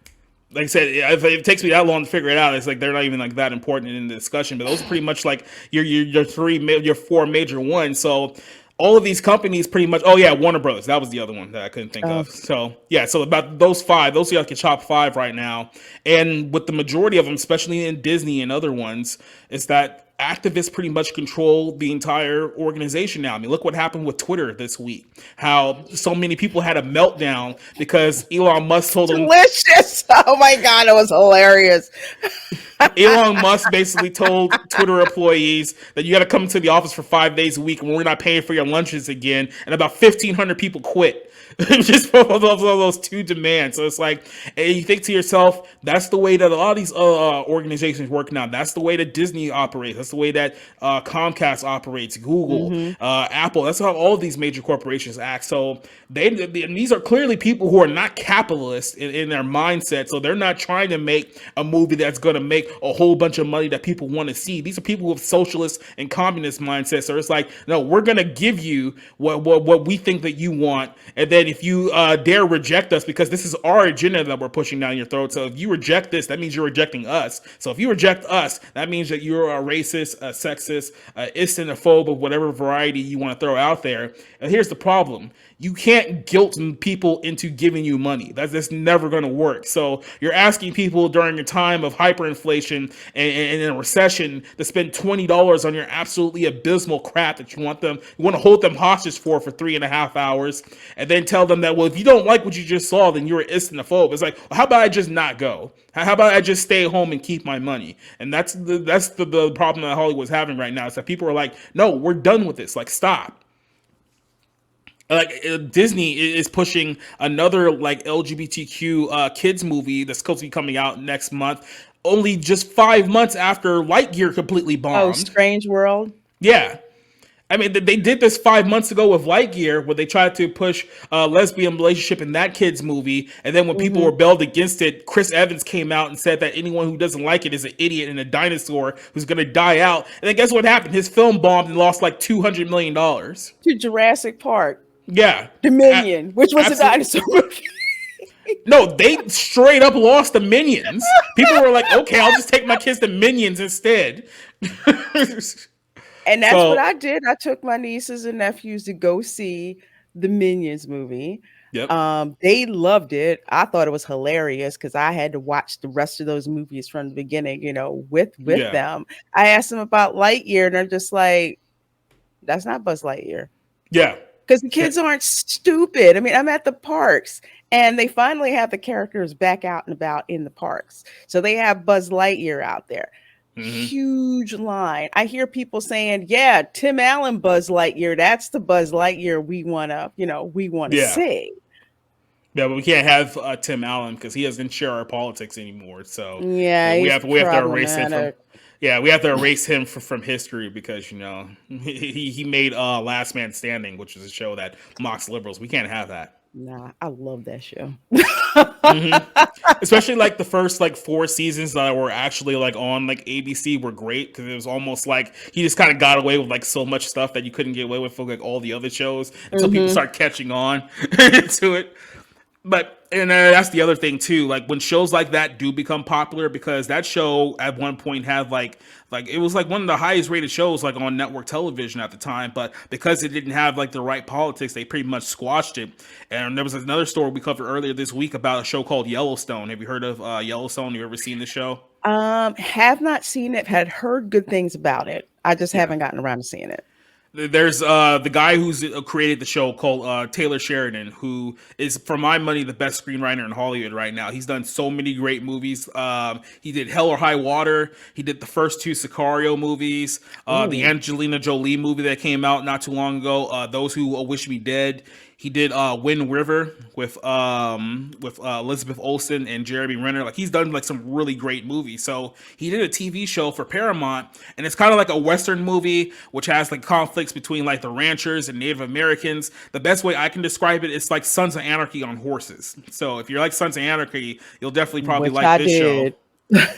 Like I said, if it takes me that long to figure it out, it's like they're not even like that important in the discussion. But those are pretty much like your four major ones. So all of these companies pretty much. Oh yeah, Warner Bros. That was the other one that I couldn't think Oh, of. So yeah, so about those five, those are like your top five right now. And with the majority of them, especially in Disney and other ones, is that activists pretty much control the entire organization now. I mean, look what happened with Twitter this week. How so many people had a meltdown because Elon Musk told them. delicious! Oh my god, it was hilarious. Elon Musk basically told Twitter employees that you got to come to the office for 5 days a week, and we're not paying for your lunches again. And about 1,500 people quit just for those two demands. So it's like, and you think to yourself, that's the way that a lot of these organizations work now. That's the way that Disney operates. That's the way that Comcast operates. Google, Mm-hmm. Apple. That's how all of these major corporations act. So and these are clearly people who are not capitalists in their mindset. So they're not trying to make a movie that's going to make a whole bunch of money that people want to see. These are people with socialist and communist mindsets. So it's like, no, we're going to give you what we think that you want, and then if you dare reject us, because this is our agenda that we're pushing down your throat. So if you reject this, that means you're rejecting us. So if you reject us, that means that you're a racist, a sexist, a islamophobe of whatever variety you want to throw out there. And here's the problem: you can't guilt people into giving you money. That's never going to work. So you're asking people during a time of hyperinflation and in a recession to spend $20 on your absolutely abysmal crap that you want to hold them hostage for 3.5 hours, and then tell them that, well, if you don't like what you just saw, then you're an Islamophobe. It's like, well, how about I just not go? How about I just stay home and keep my money? And that's the problem that Hollywood's having right now. Is that people are like, no, we're done with this. Like, stop. Like Disney is pushing another like LGBTQ kids movie that's supposed to be coming out next month, only just 5 months after Lightyear completely Oh, bombed. Strange World. Yeah. I mean, they did this 5 months ago with Lightyear, where they tried to push a lesbian relationship in that kid's movie. And then when people Mm-hmm. rebelled against it, Chris Evans came out and said that anyone who doesn't like it is an idiot and a dinosaur who's going to die out. And then guess what happened? His film bombed and lost like $200 million. To Jurassic Park, Yeah. Dominion, which was a Absolutely. dinosaur movie. No, they straight up lost the Minions. People were like, okay, I'll just take my kids to Minions instead. And that's what So, I did. I took my nieces and nephews to go see the Minions movie. yep. They loved it. I thought it was hilarious because I had to watch the rest of those movies from the beginning, with Yeah. them. I asked them about Lightyear, and they're just like, "That's not Buzz Lightyear." Yeah. Because the Yeah. kids aren't stupid. I mean, I'm at the parks, and they finally have the characters back out and about in the parks. So they have Buzz Lightyear out there. Hmm. Huge line. I hear people saying, "Yeah, Tim Allen Buzz Lightyear. That's the Buzz Lightyear we want to Yeah. see." Yeah, but we can't have Tim Allen because he doesn't share our politics anymore. So Yeah, we he's have to erase him from. problematic. Yeah, we have to erase him from history because he made Last Man Standing, which is a show that mocks liberals. We can't have that. Nah, I love that show. Hmm. Especially like the first like 4 seasons that were actually like on like ABC were great because it was almost like he just kind of got away with like so much stuff that you couldn't get away with for like all the other shows until people Hmm. start catching on to it. But and that's the other thing too. Like when shows like that do become popular, because that show at one point had like it was like one of the highest rated shows like on network television at the time. But because it didn't have like the right politics, they pretty much squashed it. And there was another story we covered earlier this week about a show called Yellowstone. Have you heard of Yellowstone? You ever seen the show? Have not seen it, had heard good things about it. I just Yeah. haven't gotten around to seeing it. There's the guy who's created the show called Taylor Sheridan, who is, for my money, the best screenwriter in Hollywood right now. He's done so many great movies. He did Hell or High Water. He did the first two Sicario movies. The Ooh. Angelina Jolie movie that came out not too long ago. Those Who Wish Me Dead. He did Wind River with Elizabeth Olsen and Jeremy Renner. Like he's done like some really great movies. So he did a TV show for Paramount, and it's kind of like a Western movie, which has like conflicts between like the ranchers and Native Americans. The best way I can describe it is like Sons of Anarchy on horses. So if you like Sons of Anarchy, you'll definitely probably Which like I this show. did.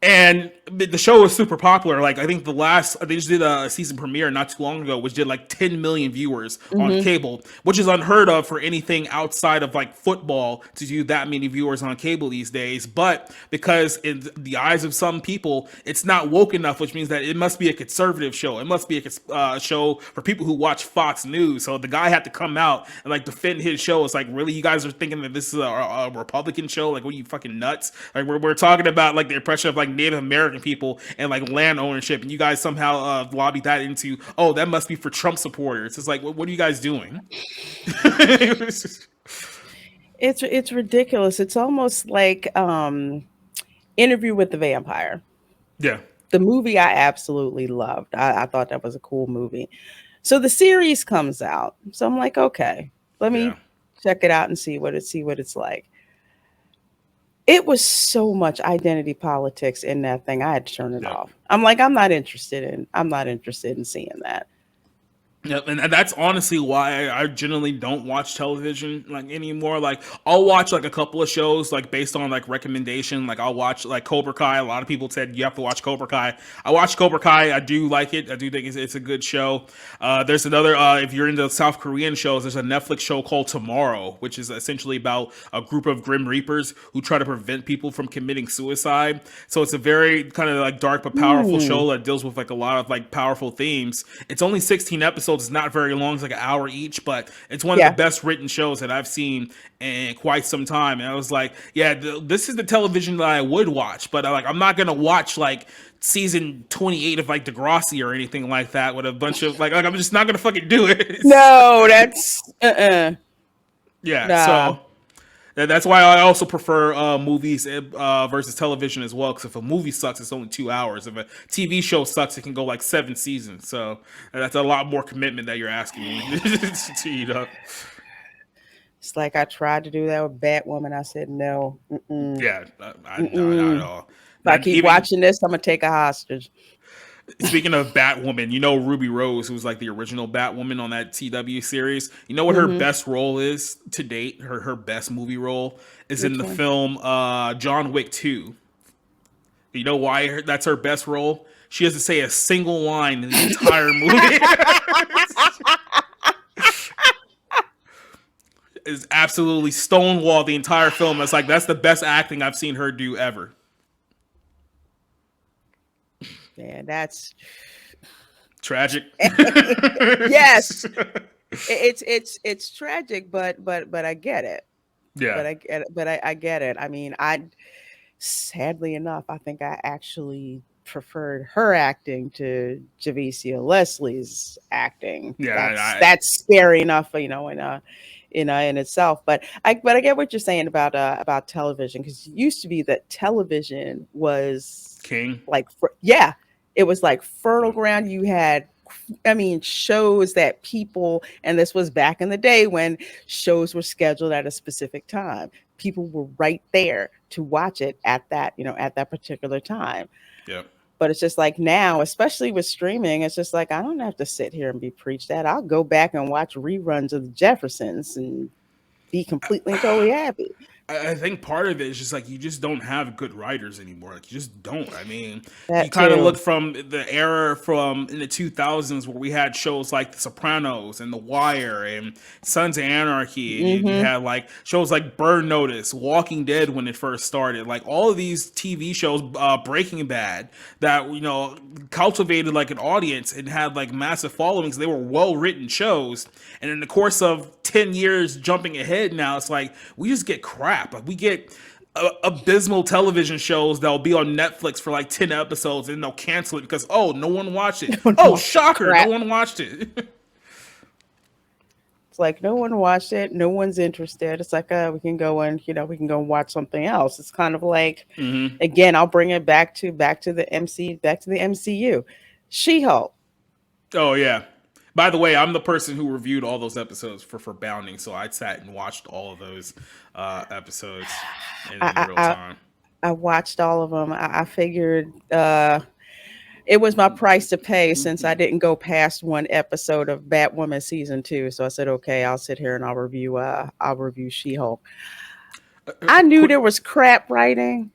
And the show was super popular. Like I think they just did a season premiere not too long ago, which did like 10 million viewers on Hmm. cable, which is unheard of for anything outside of like football to do that many viewers on cable these days. But because in the eyes of some people, it's not woke enough, which means that it must be a conservative show. It must be a show for people who watch Fox News. So the guy had to come out and like defend his show. It's like, really, you guys are thinking that this is a Republican show? Like, what are you, fucking nuts? Like we're talking about like the oppression of like Native American people and like land ownership, and you guys somehow lobbied that into, oh, that must be for Trump supporters. It's like, what are you guys doing? It was just- It's ridiculous. It's almost like Interview with the Vampire. Yeah, The movie I absolutely loved. I thought that was a cool movie. So the series comes out. So I'm like, okay, let yeah, me check it out and see what it's like. It was so much identity politics in that thing. I had to turn it yeah. off. I'm not interested in seeing that. Yep, and that's honestly why I generally don't watch television like anymore. Like I'll watch like a couple of shows like based on like recommendation. Like I'll watch like Cobra Kai. A lot of people said you have to watch Cobra Kai. I watched Cobra Kai. I do like it. I do think it's a good show. There's another if you're into South Korean shows, there's a Netflix show called Tomorrow, which is essentially about a group of Grim Reapers who try to prevent people from committing suicide. So it's a very kind of like dark but powerful Hmm. show that deals with like a lot of like powerful themes. It's only 16 episodes. It's not very long. It's like an hour each, but it's one of the Yeah. best written shows that I've seen in quite some time. And I was like, yeah, this is the television that I would watch, but I'm not gonna watch like season 28 of like Degrassi or anything like that with a bunch of like I'm just not gonna fucking do it. No, that's Yeah, nah. so that's why I also prefer movies versus television as well. Because if a movie sucks, it's only 2 hours. If a TV show sucks, it can go like 7 seasons. So that's a lot more commitment that you're asking me to eat up. It's like I tried to do that with Batwoman. I said no. Mm-mm. Yeah, no, not at Mm-mm. all. If I Not keep even watching this, I'm gonna take a hostage. speaking of Batwoman, you know Ruby Rose, who was like the original Batwoman on that CW series. You know what her Hmm. best role is to date? Her best movie role is in Which the one? film John Wick 2. You know why that's her best role? She doesn't say a single line in the entire movie. Is absolutely stonewall the entire film. It's like that's the best acting I've seen her do ever. Yeah, that's Tragic. yes. It's tragic, but I get it. Yeah. I get it. I mean, I sadly enough, I think I actually preferred her acting to Javicia Leslie's acting. Yeah. That's scary enough, in itself. But I get what you're saying about television, because it used to be that television was King. like yeah, it was like fertile ground. You had, I mean, shows that people, and this was back in the day when shows were scheduled at a specific time. People were right there to watch it at that particular time. Yeah. But it's just like now, especially with streaming, it's just like I don't have to sit here and be preached at. I'll go back and watch reruns of the Jeffersons and be completely and totally happy. I think part of it is just like you just don't have good writers anymore. Like you just don't. I mean, you That kind of look too. from the era from in the 2000s where we had shows like The Sopranos and The Wire and Sons of Anarchy, and you Hmm. had like shows like Burn Notice, Walking Dead when it first started. Like all of these TV shows, Breaking Bad, that cultivated like an audience and had like massive followings. They were well written shows, and in the course of 10 years jumping ahead now, it's like we just get crap. Like we get abysmal television shows that'll be on Netflix for like 10 episodes and they'll cancel it because, oh, no one watched it. No, Oh, no, shocker, no crap. one watched it. It's like no one watched it, no one's interested. It's like we can go and watch something else. It's kind of like, Hmm. again, I'll bring it back to the MCU. She-Hulk. Oh, yeah. By the way, I'm the person who reviewed all those episodes for Bounding, so I sat and watched all of those episodes in I real I, time. I watched all of them. I figured it was my price to pay since I didn't go past one episode of Batwoman season 2. So I said, okay, I'll sit here and I'll review She-Hulk. I knew Quick, there was crap writing,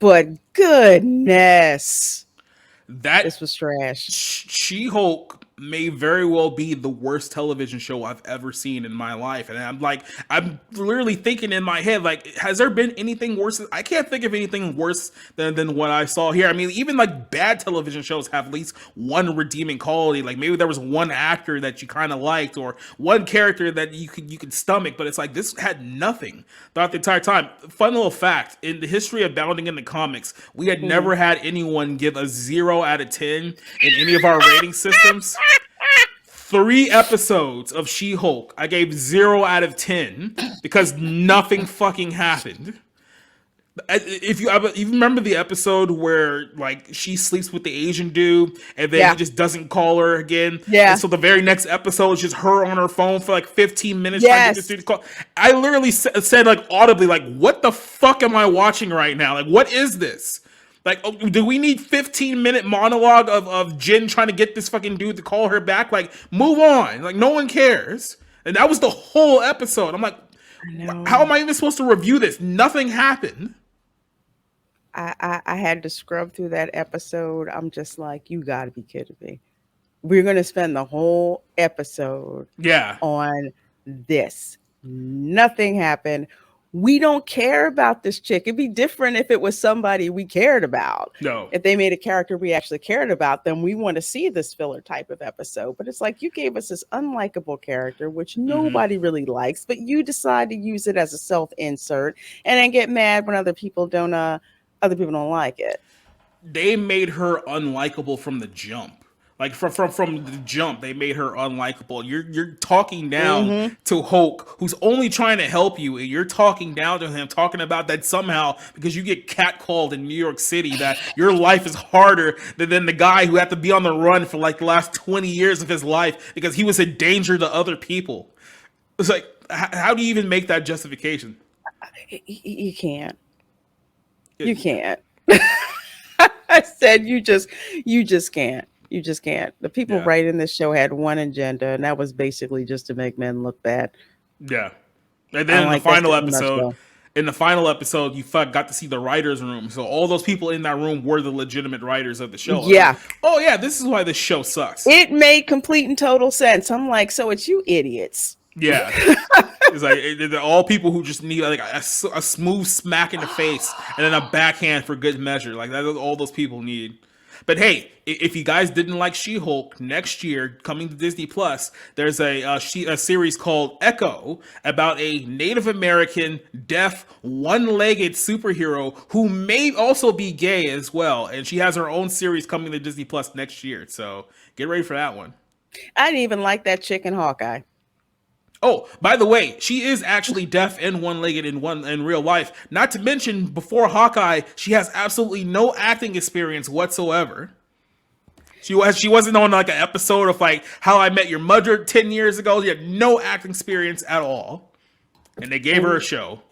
but goodness, that this was trash. She-Hulk may very well be the worst television show I've ever seen in my life. And I'm literally thinking in my head, like, has there been anything worse? I can't think of anything worse than what I saw here. I mean, even like bad television shows have at least one redeeming quality. Like maybe there was one actor that you kind of liked or one character that you could stomach, but it's like this had nothing throughout the entire time. Fun little fact, in the history of Bounding in the comics, we had Mhm. never had anyone give a 0 out of 10 in any of our rating systems. 3 episodes of She-Hulk, I gave 0 out of 10 because nothing fucking happened. If you remember the episode where like she sleeps with the Asian dude and then he Yeah. just doesn't call her again, and Yeah. so the very next episode is just her on her phone for like 15 minutes trying to get this Yes. dude to call. I literally said like audibly like, "What the fuck am I watching right now? Like, what is this?" Like, oh, do we need 15-minute monologue of Jin trying to get this fucking dude to call her back? Like, move on. Like, no one cares. And that was the whole episode. I'm like, I how am know. I even supposed to review this? Nothing happened. I had to scrub through that episode. I'm just like, you got to be kidding me. We're going to spend the whole episode Yeah. on this. Nothing happened. We don't care about this chick. It'd be different if it was somebody we cared about. No. If they made a character we actually cared about, then we want to see this filler type of episode. But it's like you gave us this unlikable character, which nobody really likes, but you decide to use it as a self insert and then get mad when other people don't like it. They made her unlikable from the jump. Like from the jump, they made her unlikable. You're talking down Hmm. to Hulk, who's only trying to help you, and you're talking down to him, talking about that somehow because you get catcalled in New York City, that your life is harder than the guy who had to be on the run for like the last 20 years of his life because he was a danger to other people. It's like, how do you even make that justification? You can't. You It- can't. I said you just can't. You just can't. The people yeah. writing this show had one agenda, and that was basically just to make men look bad. Yeah. And I then don't like that shit in a nutshell. in the final episode, you got to see the writers' room. So all those people in that room were the legitimate writers of the show. And I'm like, Yeah, oh yeah, this is why this show sucks. it made complete and total sense. I'm like, so it's you idiots. Yeah. It's like they're all people who just need like a smooth smack in the face and then a backhand for good measure. Like that's all those people need. But hey, if you guys didn't like She-Hulk, next year coming to Disney Plus, there's a series called Echo about a Native American deaf one-legged superhero who may also be gay as well, and she has her own series coming to Disney Plus next year. So get ready for that one. I didn't even like that chick in Hawkeye. Oh, by the way, she is actually deaf and one-legged in real life. Not to mention, before Hawkeye, she has absolutely no acting experience whatsoever. She wasn't on like an episode of like How I Met Your Mother 10 years ago. She had no acting experience at all, and they gave her a And show.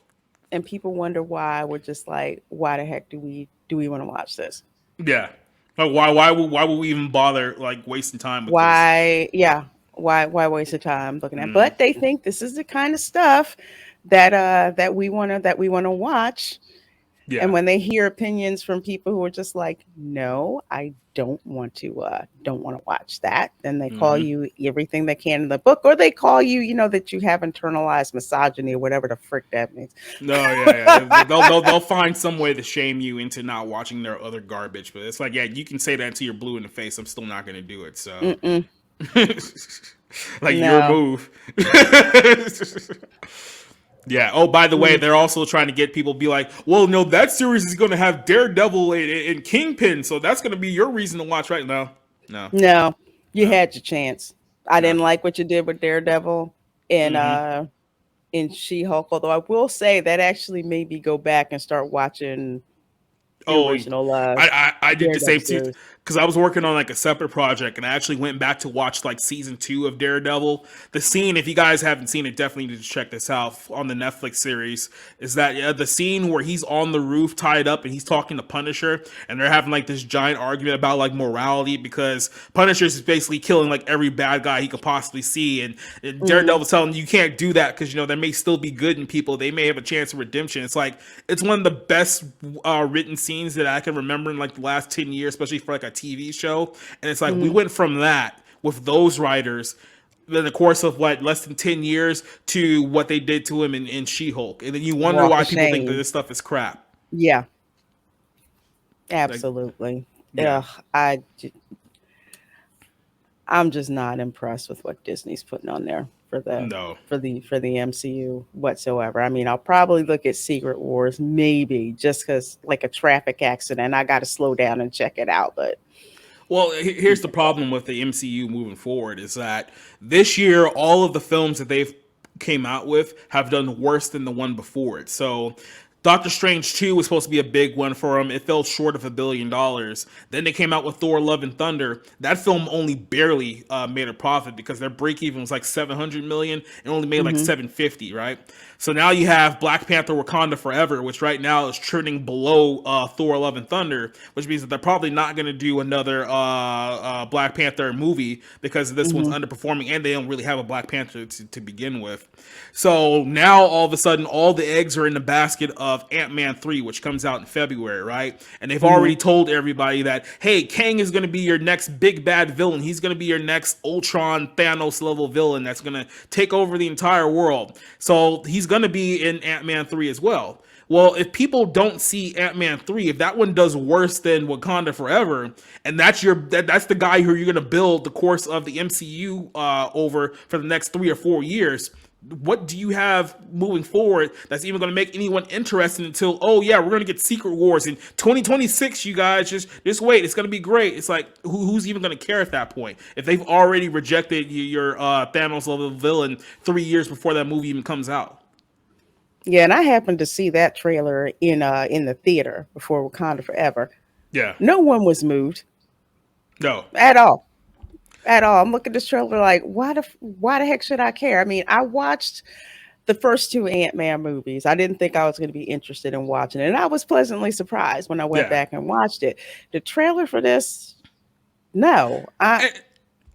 and people wonder why we're just like, why the heck do we want to watch this? Yeah, like why would we even bother like wasting time with this? Why, yeah, why waste the time looking at? Mm, But they think this is the kind of stuff that we want to watch. And yeah. when they hear opinions from people who are just like, no, I don't want to watch that, then they call Hmm. you everything they can in the book, or they call you, that you have internalized misogyny or whatever the frick that means. No, yeah. They'll find some way to shame you into not watching their other garbage. But it's like, yeah, you can say that until you're blue in the face. I'm still not going to do it. So, Mm-mm, like your no. move. Yeah. Oh, by the way, Mm, they're also trying to get people to be like, well, no, that series is going to have Daredevil and Kingpin, so that's going to be your reason to watch, right? No, no, no, you no, had your chance. I no. didn't like what you did with Daredevil and Hmm. in She-Hulk, although I will say that actually made me go back and start watching the Oh, original I did the Daredevil same too series. because I was working on like a separate project and I actually went back to watch like season 2 of Daredevil. The scene, if you guys haven't seen it, definitely need to check this out on the Netflix series. Is that the scene where he's on the roof tied up and he's talking to Punisher and they're having like this giant argument about like morality because Punisher is basically killing like every bad guy he could possibly see, and Hmm. Daredevil's telling him you can't do that because there may still be good in people. They may have a chance of redemption. It's like it's one of the best written scenes that I can remember in like the last 10 years, especially for like a TV show. And it's like we Hmm. went from that with those writers in the course of what less than 10 years to what they did to him in She-Hulk. And then you wonder Walk why of people think that shame. this stuff is crap. Yeah, Like, absolutely. yeah. Ugh, I'm just not impressed with what Disney's putting on there for the No. for the MCU whatsoever. I mean, I'll probably look at Secret Wars maybe just because like a traffic accident, I got to slow down and check it out. But Well, here's the problem with the MCU moving forward is that this year all of the films that they've came out with have done worse than the one before it. So Doctor Strange 2 was supposed to be a big one for him. It fell short of $1 billion. Then they came out with Thor Love and Thunder. That film only barely made a profit because their break even was like 700 million and only made like Mm-hmm. 750, right? So now you have Black Panther Wakanda Forever, which right now is trending below Thor Love and Thunder, which means that they're probably not going to do another Black Panther movie because this one's Mm-hmm. underperforming and they don't really have a Black Panther to begin with. So now all of a sudden, all the eggs are in the basket of Ant-Man 3, which comes out in February, right? And they've Mm-hmm. already told everybody that, hey, Kang is going to be your next big bad villain. He's going to be your next Ultron Thanos level villain that's going to take over the entire world. So he's going to be in Ant-Man 3 as well. Well, if people don't see Ant-Man 3, if that one does worse than Wakanda Forever, and that's the guy who you're going to build the course of the MCU over for the next 3 or 4 years, what do you have moving forward that's even going to make anyone interested until, oh yeah, we're going to get Secret Wars in 2026, you guys, just wait, it's going to be great. It's like, who's even going to care at that point if they've already rejected your Thanos level villain 3 years before that movie even comes out? Yeah, and I happened to see that trailer in the theater before Wakanda Forever. Yeah. No one was moved No. at all. At all. I'm looking at this trailer like, why the heck should I care? I mean, I watched the first two Ant-Man movies. I didn't think I was going to be interested in watching it, and I was pleasantly surprised when I went Yeah. back and watched it. The trailer for this, no, I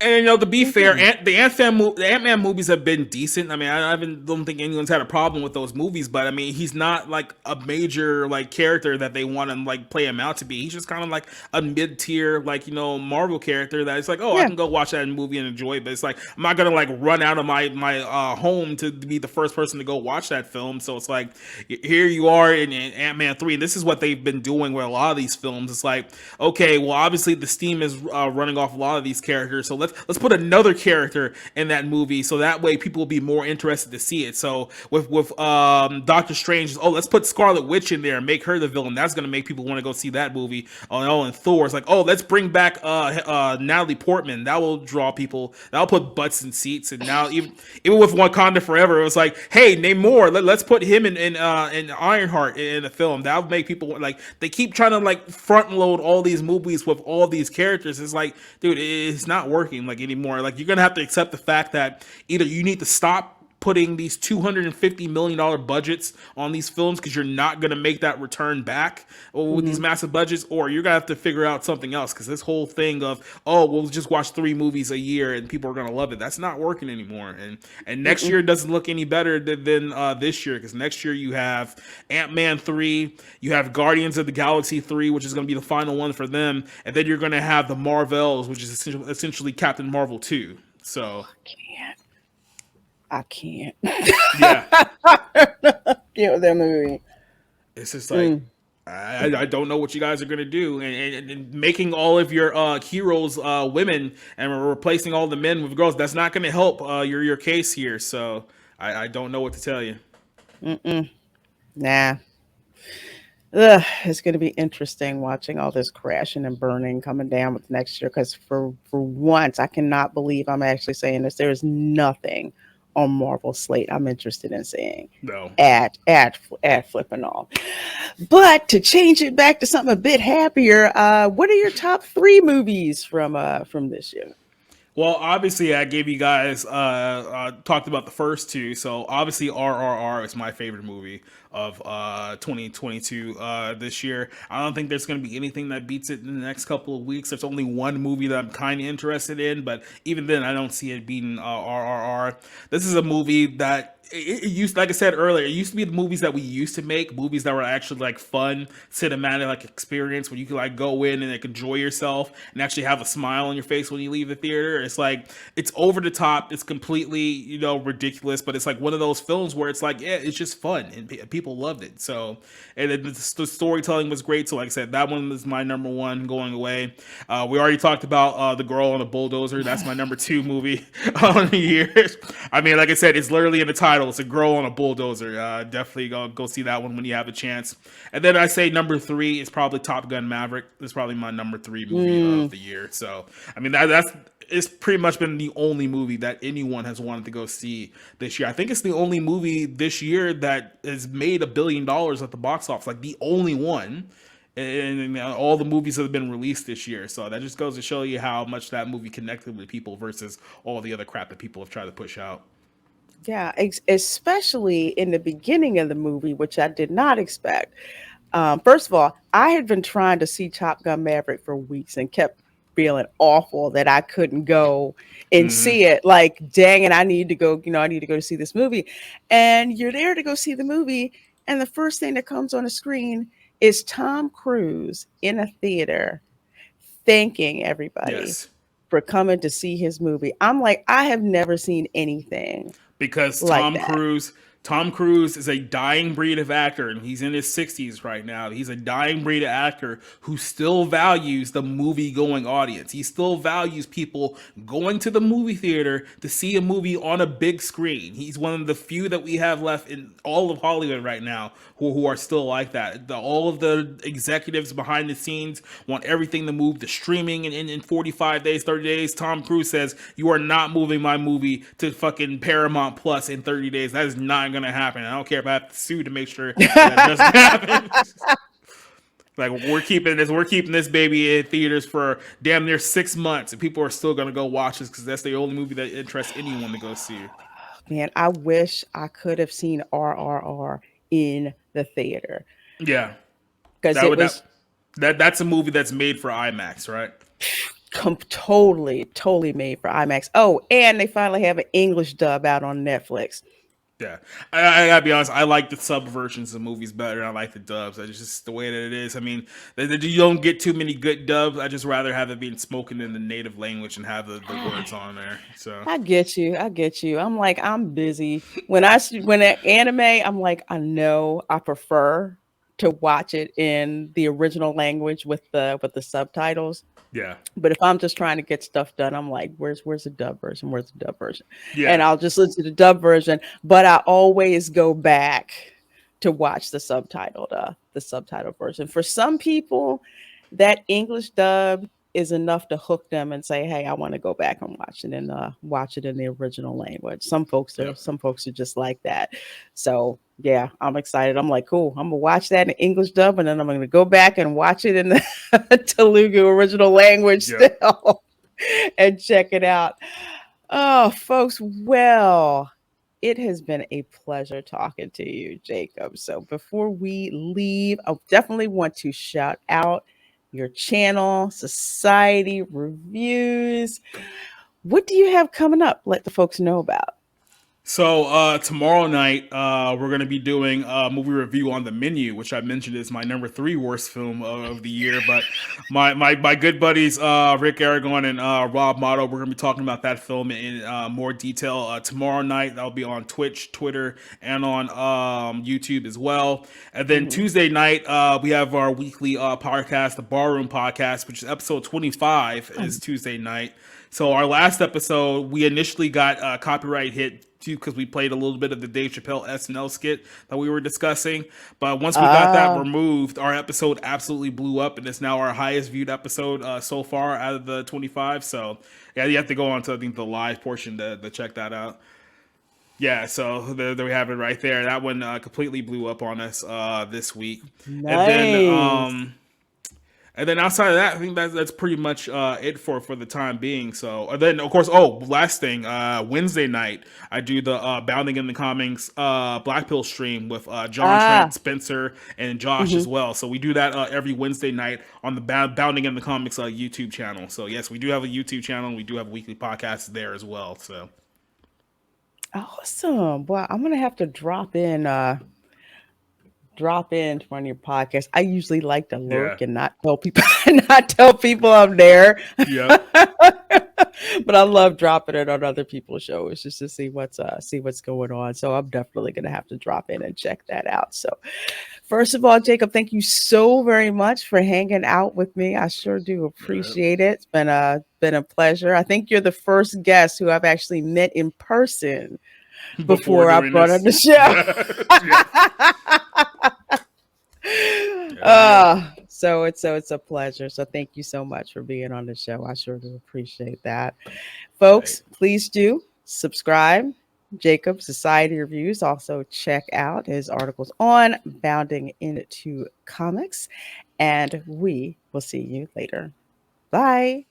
And you know, to be fair, mm-mm. The Ant Man movies have been decent. I mean, don't think anyone's had a problem with those movies, but I mean, he's not like a major like character that they want to like play him out to be. He's just kind of like a mid tier like Marvel character that it's like, oh, I Yeah, can go watch that movie and enjoy it, but it's like I'm not gonna like run out of my home to be the first person to go watch that film. So it's like here you are in Ant Man 3, and this is what they've been doing with a lot of these films. It's like, okay, well, obviously the steam is running off a lot of these characters, so let's put another character in that movie, so that way people will be more interested to see it. So with Doctor Strange, oh, let's put Scarlet Witch in there and make her the villain. That's gonna make people want to go see that movie. Oh no, and Thor, it's like, oh, let's bring back Natalie Portman. That will draw people. That'll put butts in seats. And now even with Wakanda Forever, it was like, hey, name more. Let's put him in Ironheart in the film. That'll make people like, they keep trying to like front load all these movies with all these characters. It's like, dude, it's not working like anymore. Like, you're gonna have to accept the fact that either you need to stop putting these $250 million budgets on these films because you're not going to make that return back with these mm-hmm. massive budgets, or you're going to have to figure out something else, because this whole thing of, oh, we'll just watch 3 movies a year and people are going to love it, that's not working anymore. And next Mm-mm. year doesn't look any better than this year, because next year you have Ant-Man 3, you have Guardians of the Galaxy 3, which is going to be the final one for them, and then you're going to have the Marvels, which is essentially Captain Marvel 2. So Can't. I can't. yeah, Get with that movie. it's just like, Mm. I don't know what you guys are gonna do, and making all of your heroes women and replacing all the men with girls. That's not gonna help your case here. So I don't know what to tell you. Mm-mm. Nah. Ugh, it's going to be interesting watching all this crashing and burning coming down with next year. Because for once, I cannot believe I'm actually saying this. There is nothing on Marvel slate I'm interested in seeing. No. Ad flipping all. But to change it back to something a bit happier, what are your top three movies from this year? Well, obviously, I gave you guys talked about the first two. So obviously, RRR is my favorite movie of 2022 this year. I don't think there's going to be anything that beats it in the next couple of weeks. There's only one movie that I'm kind of interested in, but even then, I don't see it beating RRR. This is a movie that it used, like I said earlier, it used to be the movies that we used to make, movies that were actually like fun, cinematic like experience where you could like go in and like enjoy yourself and actually have a smile on your face when you leave the theater. It's like, it's over the top, it's completely ridiculous, but it's like one of those films where it's like, yeah, it's just fun and people loved it. So, and the storytelling was great. So like I said, that one is my number one going away. We already talked about The Girl on a Bulldozer. That's my number two movie on the year. I mean, like I said, it's literally in the title. It's A Girl on a Bulldozer. Definitely go see that one when you have a chance. And then I say number three is probably Top Gun Maverick. It's probably my number three movie of Mm, the year. So I mean, that's it's pretty much been the only movie that anyone has wanted to go see this year. I think it's the only movie this year that has made $1 billion at the box office, like the only one. And all the movies that have been released this year. So that just goes to show you how much that movie connected with people versus all the other crap that people have tried to push out. Yeah, especially in the beginning of the movie, which I did not expect. First of all, I had been trying to see Top Gun Maverick for weeks and kept feeling awful that I couldn't go and Hmm. see it. Like, dang it, I need to go, I need to go to see this movie. And you're there to go see the movie, and the first thing that comes on the screen is Tom Cruise in a theater thanking everybody Yes. for coming to see his movie. I'm like, I have never seen anything Because like that. Tom Cruise is a dying breed of actor, and he's in his 60s right now. He's a dying breed of actor who still values the movie going audience. He still values people going to the movie theater to see a movie on a big screen. He's one of the few that we have left in all of Hollywood right now who are still like that. All of the executives behind the scenes want everything to move to streaming in 45 days, 30 days. Tom Cruise says, "You are not moving my movie to fucking Paramount Plus in 30 days. That is not going to happen. I don't care if I have to sue to make sure that doesn't happen." Like, we're keeping this baby in theaters for damn near 6 months, and people are still gonna go watch this because that's the only movie that interests anyone to go see. Man, I wish I could have seen RRR in the theater Yeah, because that it would was that's a movie that's made for IMAX, right? totally made for IMAX. Oh, and they finally have an English dub out on Netflix. Yeah, I gotta be honest. I like the sub versions of movies better. Than I like the dubs. That's just the way that it is. I mean, you don't get too many good dubs. I just rather have it being spoken in the native language and have the words on there. So I get you. I get you. I'm like, I'm busy. When at anime, I'm like, I know I prefer to watch it in the original language with the subtitles. yeah, But if I'm just trying to get stuff done, I'm like, where's the dub version? Where's the dub version? And yeah, I'll just listen to the dub version. But I always go back to watch the subtitle version. For some people, that English dub is enough to hook them and say, "Hey, I want to go back and watch it in the original language." yep. Some folks are just like that. So yeah, I'm excited. I'm like, cool. I'm gonna watch that in English dub, and then I'm gonna go back and watch it in the Telugu original language Yep. still and check it out. Oh, folks, well, it has been a pleasure talking to you, Jacob. So before we leave, I definitely want to shout out your channel, Society Reviews. What do you have coming up? Let the folks know about. So tomorrow night we're going to be doing a movie review on The Menu, which I mentioned is my number 3 worst film of the year. But my good buddies Rick Aragon and Rob Motto, we're going to be talking about that film in more detail tomorrow night. That'll be on Twitch, Twitter, and on YouTube as well. And then Mhm. Tuesday night we have our weekly podcast, the Barroom Podcast, which is episode 25 is Tuesday night. So our last episode, we initially got a copyright hit too because we played a little bit of the Dave Chappelle SNL skit that we were discussing. But once we got that Ah, removed, our episode absolutely blew up, and it's now our highest viewed episode so far out of the 25. So yeah, you have to go on to I think the live portion to check that out. Yeah, so there we have it right there. That one completely blew up on us this week, and then nice. outside of that, I think that's pretty much it for the time being. So and then of course, oh, last thing, Wednesday night I do the Bounding in the Comics Black Pill stream with John Trent, Ah, Spencer, and Josh as mhm. well. So we do that every Wednesday night on the Bounding in the Comics YouTube channel. So yes, we do have a YouTube channel. We do have a weekly podcast there as well. So Awesome. Well, I'm gonna have to drop in to one of your podcasts. I usually like to yeah, lurk and not tell people not tell people I'm there. yep, But I love dropping it on other people's shows just to see what's going on. So I'm definitely gonna have to drop in and check that out. So first of all, Jacob, thank you so very much for hanging out with me. I sure do yep. appreciate it. It's been a pleasure. I think you're the first guest who I've actually met in person Before before I doing brought on this, the show. yeah. Hell yeah. So it's a pleasure. So thank you so much for being on the show. I sure do appreciate that. Right. Folks, please do subscribe. Jacob Society Reviews. Also check out his articles on bounding into comics. And we will see you later. Bye.